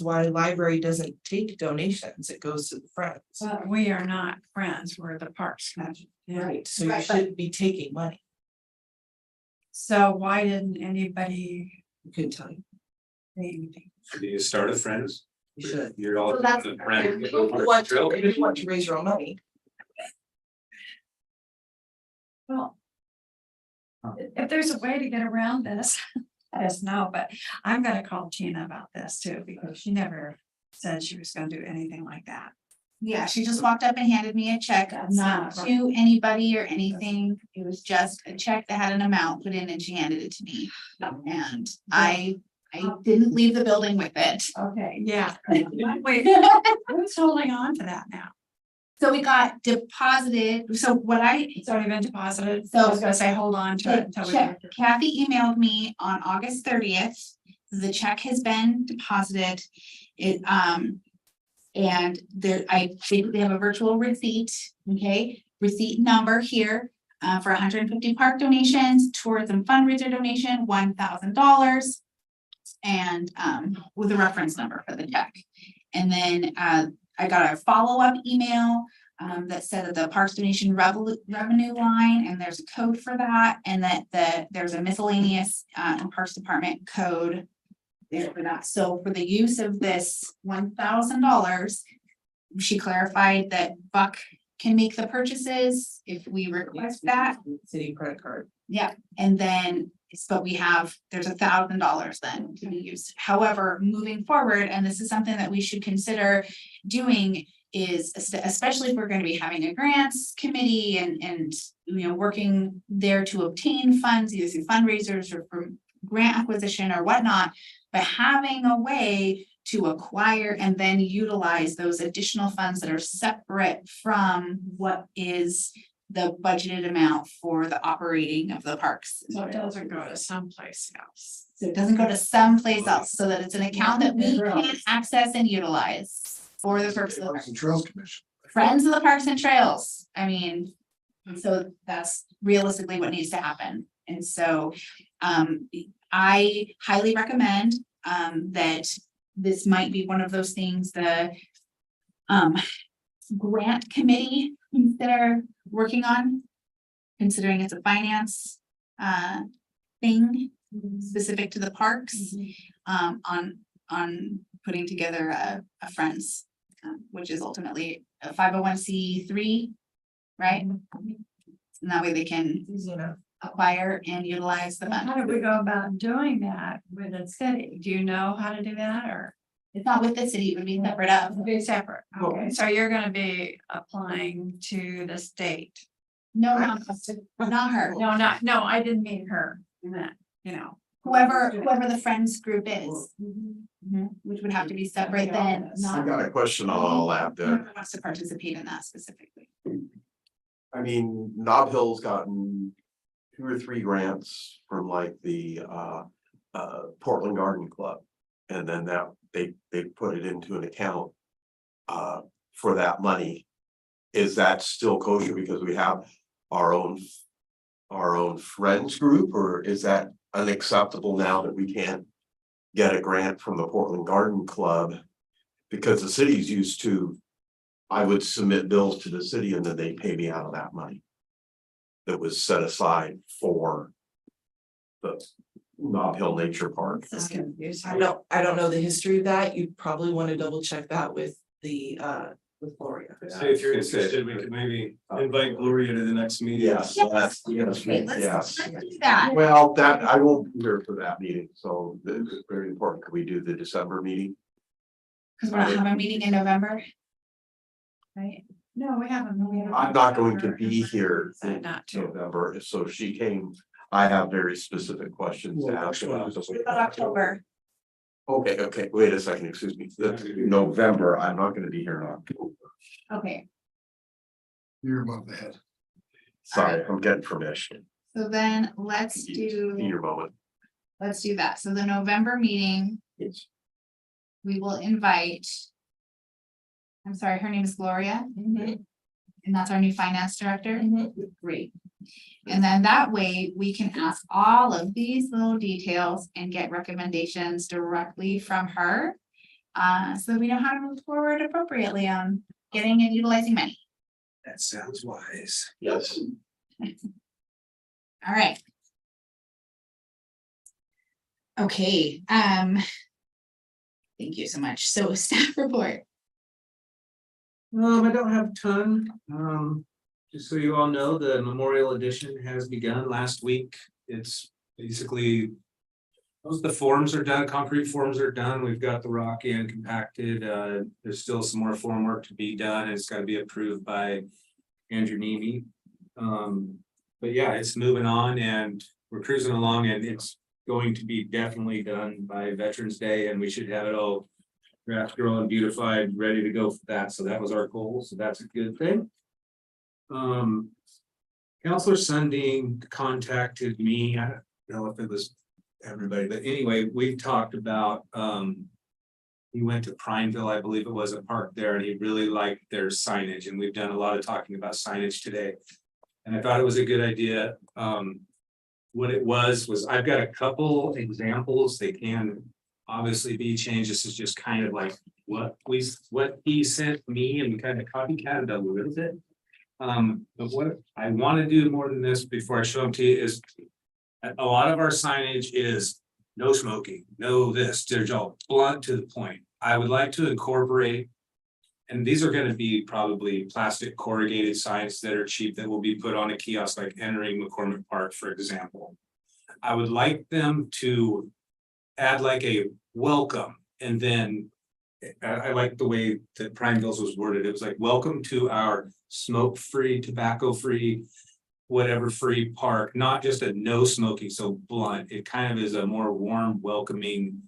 why library doesn't take donations, it goes to the friends. But we are not friends, we're the Parks Commission. Yeah. Right, so you Right, but- shouldn't be taking money, So why didn't anybody I couldn't tell you, say anything? Do you start a friends? you should. You're all. So that's- a friend. If you want to raise your own money, Well. If there's a way to get around this, let us know, but I'm gonna call Gina about this too, because she never said she was gonna do anything like that. Yeah, she just walked up and handed me a check, not to anybody or anything. It was just a check that had an amount put in and she handed it to me. And I didn't leave the building with it. Okay, yeah. Wait, who's holding on to that now? So we got deposited, so what It's already been deposited, So- so I was gonna say, hold on to it until we. check, Kathy emailed me on August 30th. The check has been deposited. It, and there, I basically have a virtual receipt, okay? Receipt number here, for 150 park donations, tourism fundraiser donation, $1,000. And, with a reference number for the check. And then, I got a follow-up email that said that the parks donation revenue line, and there's a code for that, and that there's a miscellaneous Parks Department code there for that. So for the use of this $1,000, she clarified that Buck can make the purchases if we request that. city credit card. Yeah, and then, but there's $1,000 then to be used. However, moving forward, and this is something that we should consider doing is, especially if we're gonna be having a grants committee and, working there to obtain funds, either through fundraisers or from grant acquisition or whatnot, but having a way to acquire and then utilize those additional funds that are separate from what is the budgeted amount for the operating of the parks. So it doesn't go to someplace else. So it doesn't go to someplace else, so that it's an account that we can access and utilize for the purpose of the Parks parks. and Trails Commission. Friends of the Parks and Trails, I mean, so that's realistically what needs to happen. And so, I highly recommend, that this might be one of those things the, grant committee consider working on, considering it's a finance, thing specific to the parks, on putting together a friends, which is ultimately a 501c3, right? And that way they can Easy enough. acquire and utilize the How fund. do we go about doing that with the city? Do you know how to do that or? It's not with the city, it would be separate of. It'll be separate, okay, so you're gonna be applying to the state? No, not her. No, I didn't mean her, I meant, Whoever the friends group is. Mhm, which would have to be separate then, I not got a question on all that then. whoever wants to participate in that specifically. I mean, Nob Hill's gotten 2 or 3 grants from like the Portland Garden Club. And then that they put it into an account for that money. Is that still kosher because we have our own friends group, or is that unacceptable now that we can't get a grant from the Portland Garden Club? Because the city's used to, I would submit bills to the city and then they pay me out of that money that was set aside for the Nob Hill Nature Park. This is confusing. I don't know the history of that, you'd probably want to double check that with the, with Gloria. So if you're interested, we could maybe invite Gloria to the next meeting. Yes, that's, yes, Okay, let's yes. do that. Well, that, I won't be here for that meeting, so it's very important. Could we do the December meeting? Cause we're not having a meeting in November. Right? No, we haven't. I'm not going to be here Said in not to. November, so she came, I have very specific questions to ask about. What about October? Okay, wait a second, excuse me. November, I'm not gonna be here in October. Okay, You're a month ahead. Sorry, I'm getting permission. so then let's do Your moment. that. So the November meeting, Yes. we will invite. I'm sorry, her name is Gloria. And that's our new finance director? Great. And then that way we can ask all of these little details and get recommendations directly from her. So we know how to move forward appropriately on getting and utilizing money. That sounds wise. Yes. All right. Okay, thank you so much. So staff report. I don't have a ton. Just so you all know, the Memorial Edition has begun last week. It's basically. Most of the forms are done, concrete forms are done. We've got the rock in compacted. There's still some more form work to be done. It's got to be approved by Andrew Neve. But yeah, it's moving on and we're cruising along and it's going to be definitely done by Veterans Day and we should have it all draft girl and beautified, ready to go for that. So that was our goal. So that's a good thing. Counselor Sunding contacted me. I don't know if it was everybody, but anyway, we've talked about, he went to Prineville, I believe it was, a park there, and he really liked their signage, and we've done a lot of talking about signage today. And I thought it was a good idea. What it was I've got a couple examples. They can obviously be changed. This is just kind of like what he sent me and we kind of copycatted a little bit. But what I want to do more than this before I show them to you is a lot of our signage is no smoking, no this, they're all blunt to the point. I would like to incorporate, and these are going to be probably plastic corrugated signs that are cheap that will be put on a kiosk like entering McCormick Park, for example. I would like them to add like a welcome, and then I like the way that Prineville's was worded. It was like, welcome to our smoke-free, tobacco-free, whatever free park, not just a no smoking, so blunt. It kind of is a more warm, welcoming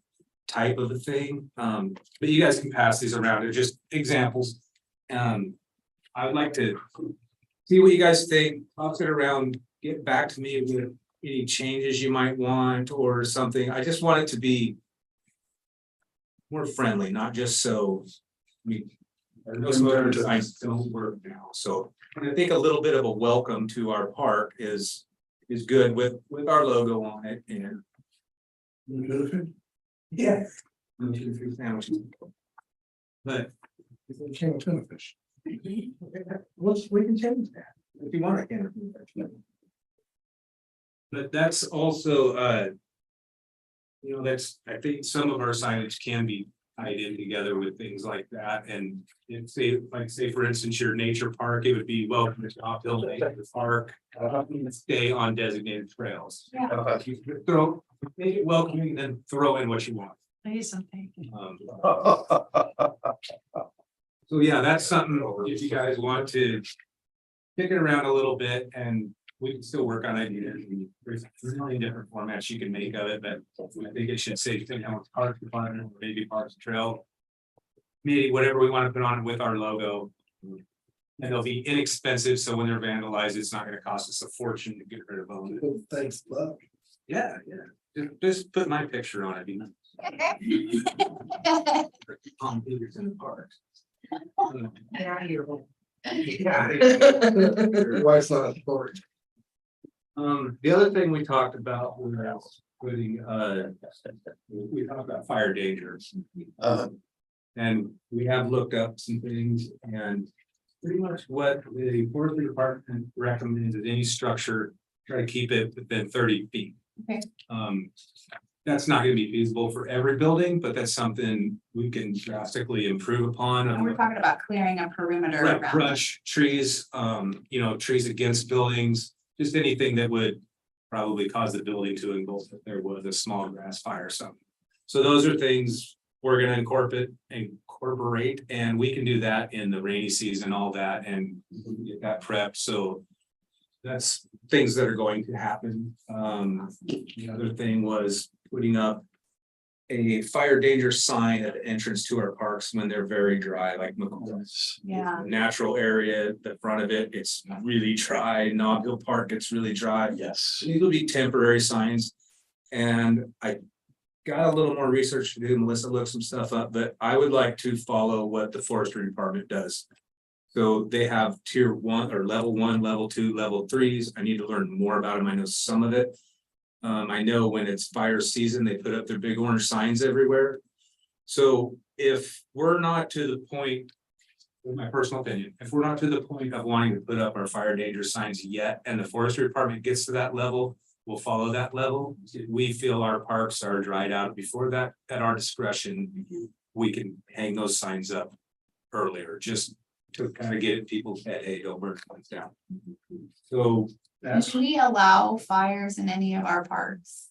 type of a thing. But you guys can pass these around. They're just examples. I would like to see what you guys think, toss it around, get back to me with any changes you might want or something. I just want it to be more friendly, not just so, I mean, no smoking signs don't work now. So I think a little bit of a welcome to our park is good with our logo on it and. Yeah. Food sandwiches. But. King tuna fish. We can change that if you want, I can. But that's also, that's, I think some of our signage can be tied in together with things like that. And say, for instance, your nature park, it would be welcome to Top Hill Nature Park. Stay on designated trails. Yeah. Make it welcoming, then throw in what you want. Please, something. So yeah, that's something if you guys want to kick it around a little bit and we can still work on ideas. There's a million different formats you can make of it, but I think it should say Parks Department or maybe Parks and Trail. Maybe whatever we want to put on it with our logo. And they'll be inexpensive, so when they're vandalized, it's not going to cost us a fortune to get rid of them. Thanks, Buck. Yeah. Just put my picture on it. Tom Peters in the park. Yeah. Wife's not a sport. The other thing we talked about was putting, we talked about fire dangers. And we have looked up some things and pretty much what the forestry department recommends is any structure, try to keep it within 30 feet. Okay. That's not gonna be feasible for every building, but that's something we can drastically improve upon. And we're talking about clearing a perimeter Right, around. brush, trees, trees against buildings, just anything that would probably cause the building to engulf if there was a small grass fire or something. So those are things we're gonna incorporate, and we can do that in the rainy season, all that, and get that prepped, so that's things that are going to happen. The other thing was putting up a fire danger sign at the entrance to our parks when they're very dry, like McCormick's. Yeah. Natural area, the front of it, it's really dry. Nob Hill Park, it's really dry. Yes. These will be temporary signs. And I got a little more research to do. Melissa looked some stuff up, but I would like to follow what the forestry department does. So they have tier 1 or level 1, level 2, level 3s. I need to learn more about them. I know some of it. I know when it's fire season, they put up their big orange signs everywhere. So if we're not to the point, in my personal opinion, if we're not to the point of wanting to put up our fire danger signs yet, and the forestry department gets to that level, we'll follow that level. If we feel our parks are dried out before that, at our discretion, we can hang those signs up earlier, just to kind of get people's head, hey, don't burn signs down. So that's, Should we allow fires in any of our parks?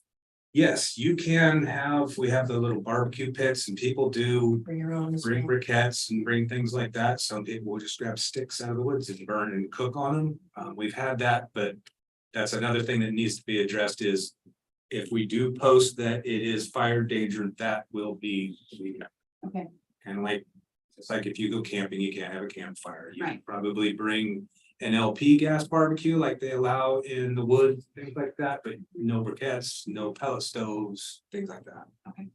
yes, you can have, we have the little barbecue pits and people do Bring your own. bring briquettes and bring things like that. Some people will just grab sticks out of the woods and burn and cook on them. We've had that, but that's another thing that needs to be addressed is if we do post that it is fire danger, that will be. Okay. Kind of like, it's like if you go camping, you can't have a campfire. You can Right. probably bring an LP gas barbecue like they allow in the woods, things like that, but no briquettes, no pellet stoves, things like that. Okay.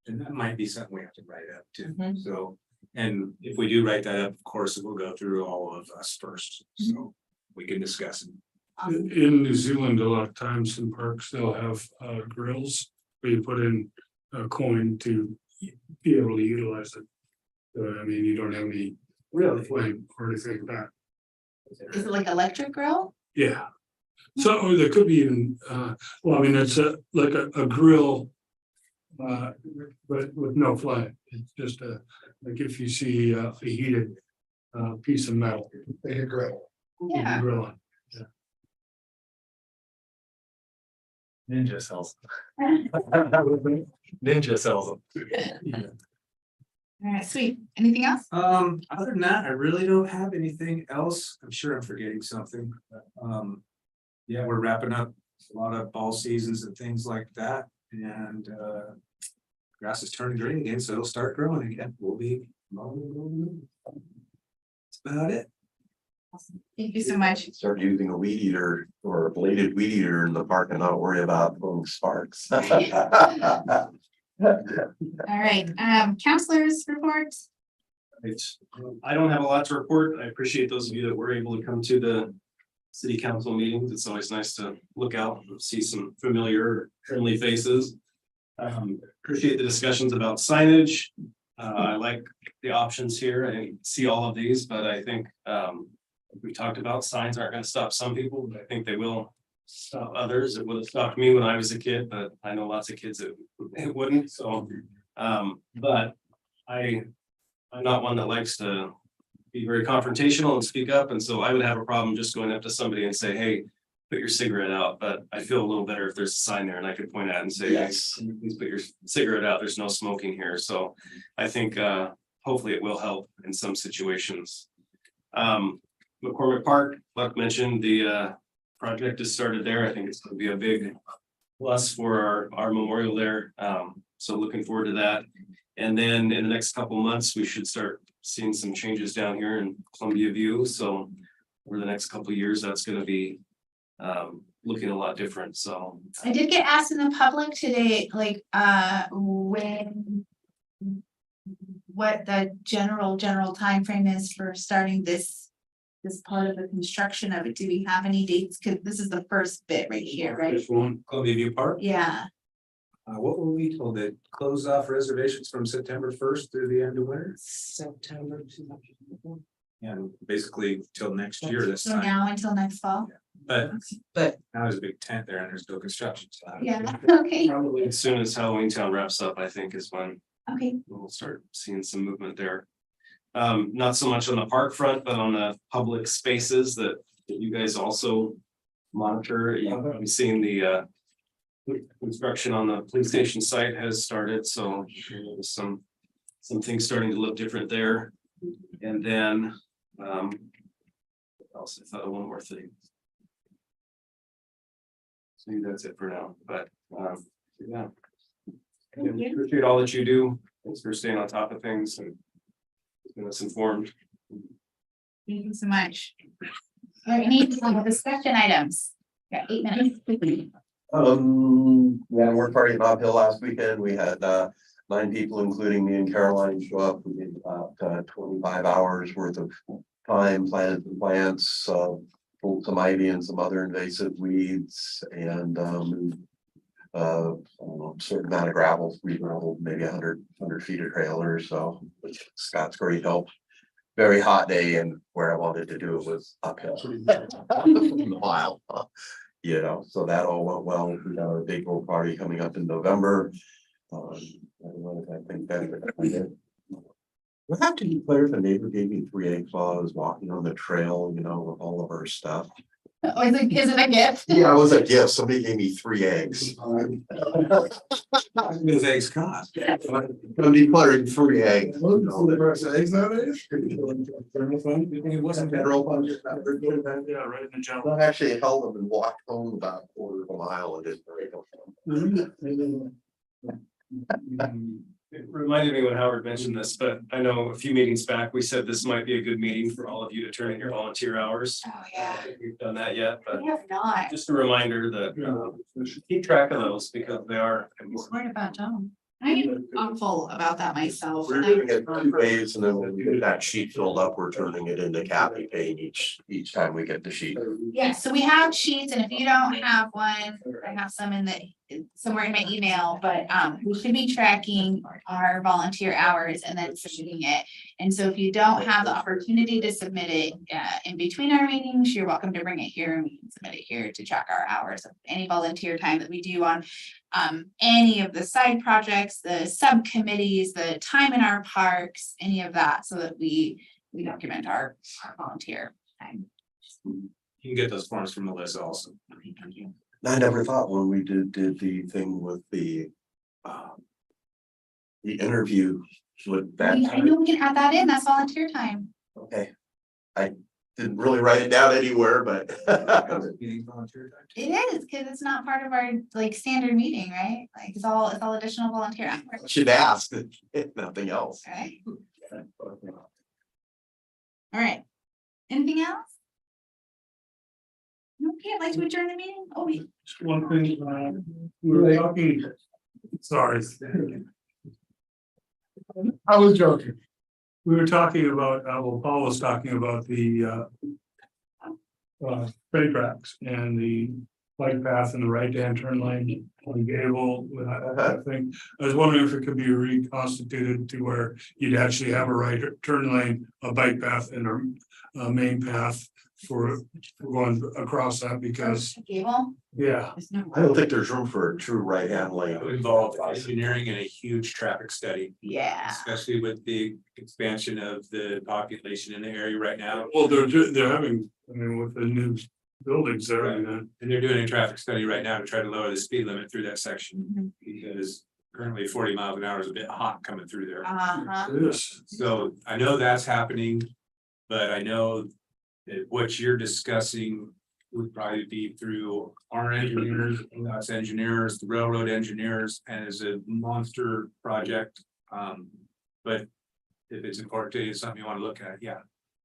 And that might be something we have to write up too, Mhm. so, and if we do write that up, of course, it will go through all of us first, so we can discuss it. In New Zealand, a lot of times in parks, they'll have grills where you put in a coin to be able to utilize it. I mean, you don't have any flame or anything like that. Is it like electric grill? Yeah. So or there could be even, well, I mean, it's like a grill. But with no flame, it's just like if you see a heated piece of metal. They hit grill. you can Yeah. grill on. Ninja sells them. Ninja sells them. All right, sweet. Anything else? Other than that, I really don't have anything else. I'm sure I'm forgetting something, but, yeah, we're wrapping up a lot of fall seasons and things like that, and, grass is turning green again, so it'll start growing again. We'll be. That's about it. Thank you so much. Start using a weed eater or a bladed weed eater in the park and not worry about throwing sparks. All right, counselors report. I don't have a lot to report. I appreciate those of you that were able to come to the city council meetings. It's always nice to look out and see some familiar, friendly faces. Appreciate the discussions about signage. I like the options here. I didn't see all of these, but I think we talked about signs aren't going to stop some people, but I think they will stop others. It would have stopped me when I was a kid, but I know lots of kids that it wouldn't. So, but I'm not one that likes to be very confrontational and speak up. And so I would have a problem just going up to somebody and say, hey, put your cigarette out. But I feel a little better if there's a sign there and I could point at it and say, yes, please put your cigarette out. There's no smoking here. So I think hopefully it will help in some situations. McCormick Park, like mentioned, the project has started there. I think it's going to be a big plus for our memorial there. So looking forward to that. And then in the next couple of months, we should start seeing some changes down here in Columbia View. So over the next couple of years, that's going to be looking a lot different. So I did get asked in the public today, like, what the general timeframe is for starting this part of the construction of it. Do we have any dates? Cause this is the first bit right here, right? Just one. Columbia View Park, Yeah, what were we told that close off reservations from September 1st through the end of winter? September. And basically till next year this so time, now until next fall. but But now there's a big tent there and there's no construction. So I don't Yeah, know. okay, probably as soon as Halloween Town wraps up, I think is when okay. we'll start seeing some movement there. Not so much on the park front, but on the public spaces that you guys also monitor. You've probably seen the construction on the police station site has started, so there's some things starting to look different there. And then what else? I thought of one more thing. So maybe that's it for now, but yeah. Thank you. Appreciate all that you do. Thanks for staying on top of things and keeping us informed. Thank you so much. All right, any discussion items? Got 8 minutes. We had a work party at Bob Hill last weekend. We had 9 people, including me and Caroline, show up. We did about 25 hours worth of time, planted some plants, pulled some ivy and some other invasive weeds and, I don't know, certain amount of gravel, we rolled maybe 100 feet of trailer or so, which Scott's great help. Very hot day and where I wanted to do it was uphill. Mile, you know, so that all went well. We got a big old party coming up in November. I think that. What happened to declare if a neighbor gave me 3 eggs while I was walking on the trail, you know, with all of our stuff? Oh, is it a gift? Yeah, it was a gift. Somebody gave me 3 eggs. Those eggs cost. I'm declaring 3 eggs. Eggs nowadays? It wasn't federal funds. Yeah, right in the general. I actually held them and walked home about a quarter of a mile and didn't break them. It reminded me when Howard mentioned this, but I know a few meetings back, we said this might be a good meeting for all of you to turn in your volunteer hours. Oh, I yeah. don't think we've done that yet, but We have not. just a reminder that we should keep track of those because they are important. Worried about John. I'm awful about that myself. We're doing it 2 ways and then when we get that sheet filled up, we're turning it into Kathy paying each time we get the sheet. Yeah, so we have sheets, and if you don't have one, I have some in the, somewhere in my email, but we should be tracking our volunteer hours and then submitting it. And so if you don't have the opportunity to submit it in between our meetings, you're welcome to bring it here and we can submit it here to track our hours of any volunteer time that we do on any of the side projects, the subcommittees, the time in our parks, any of that, so that we document our volunteer time. You can get those forms from Melissa also. I never thought when we did the thing with the interview with that. I know we can add that in, that's volunteer time. Okay. I didn't really write it down anywhere, but. It is, cause it's not part of our like standard meeting, right? Like it's all additional volunteer hours, Should ask, if nothing else. right? All right. Anything else? Okay, I'd like to adjourn the meeting. Oh, wait. Just one thing, we were talking, sorry. I was joking. We were talking about, well, Paul was talking about the train tracks and the bike path and the right hand turn lane on Gable, that thing. I was wondering if it could be reconstituted to where you'd actually have a right turn lane, a bike path and a main path for going across that because, Gable, yeah. There's no. I don't think there's room for a true right hand It lane. would involve engineering and a huge traffic study, yeah. especially with the expansion of the population in the area right now. Well, they're having, I mean, with the new buildings there, and And they're doing a traffic study right now to try to lower the speed limit through that section, Mhm. because currently 40 miles an hour is a bit hot coming through there. Uh-huh. it is. So I know that's happening, but I know that what you're discussing would probably be through our engineers, us engineers, the railroad engineers, and as a monster project. But if it's important to you, it's something you want to look at, yeah.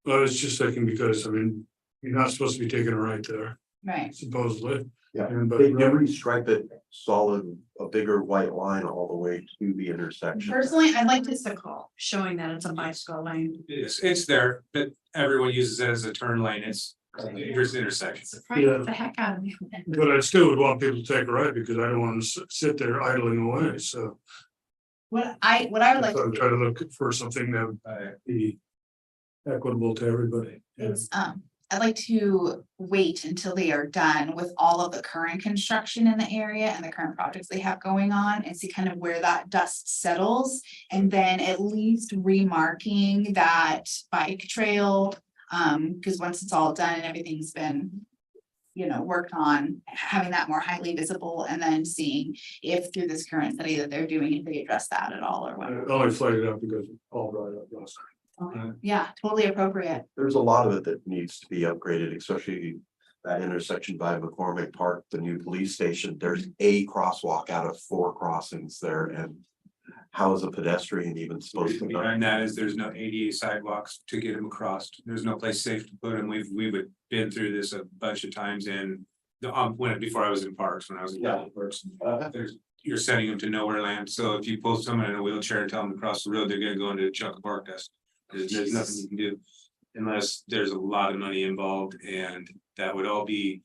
I was just thinking because, I mean, you're not supposed to be taking a right there, Right. supposedly. Yeah, And but they restripe it solid, a bigger white line all the way to the intersection. Personally, I'd like to Call showing that it's a bicycle lane. It's there, but everyone uses it as a turn lane. It's a dangerous intersection. Surprised the heck out of me. But I still would want people to take a right because I don't want to sit there idling away, so. what I would like So to I'm do trying to look for something that would be equitable to everybody. is, I'd like to wait until they are done with all of the current construction in the area and the current projects they have going on and see kind of where that dust settles. And then at least remarking that bike trail, because once it's all done and everything's been, you know, worked on, having that more highly visible and then seeing if through this current study that they're doing, if they address that at all or I what. only flagged it up because Paul brought it up last time. Yeah, totally appropriate. There's a lot of it that needs to be upgraded, especially that intersection by McCormick Park, the new police station. There's a crosswalk out of 4 crossings there, and how is a pedestrian even supposed to? Behind that is there's no ADA sidewalks to get them across. There's no place safe to put them. We've been through this a bunch of times in the, before I was in parks, when I was in public works. You're sending them to nowhere land. So if you pull someone in a wheelchair and tell them to cross the road, they're gonna go into a chunk of bark dust. There's nothing you can do. unless there's a lot of money involved, and that would all be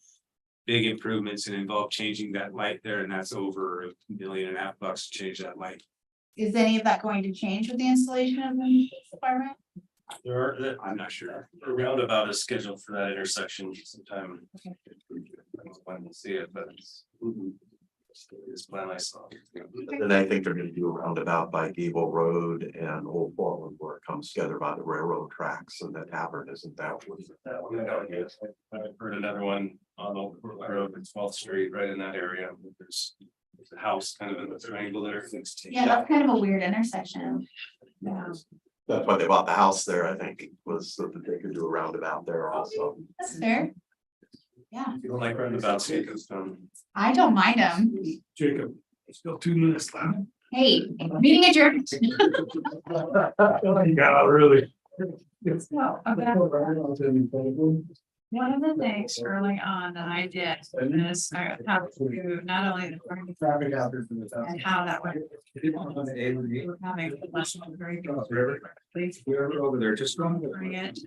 big improvements and involve changing that light there, and that's over $1.5 million to change that light. Is any of that going to change with the installation of the police department? I'm not sure. A roundabout is scheduled for that intersection sometime. Okay. When we'll see it, but it's plan I saw. And I think they're gonna do a roundabout by Gable Road and Old Portland where it comes together by the railroad tracks and the tavern, isn't that? That one, yes. I've heard another one on Old Portland Road, and 12th Street, right in that area. There's a house kind of in the triangle that everything's. Yeah, that's kind of a weird intersection. Yeah, That's why they bought the house there, I think, was so that they could do a roundabout there also. that's fair. Yeah, You don't like roundabouts, because I don't mind them. Jacob, still 2 minutes left. Hey, meeting adjourned. Yeah, really. So, okay. One of the things early on that I did is I talked to not only the party Traffic hazard for the town. and how that would. We're having a lesson of very good. Please We're over there, just wrong. bring it,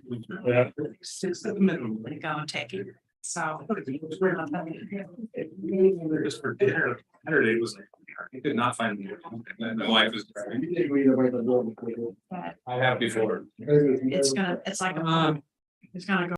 Yeah. 6 at the minimum. go and take it. So. Just for dinner, Saturday was, I could not find me. My wife was. But I have before. it's gonna, it's like, it's gonna go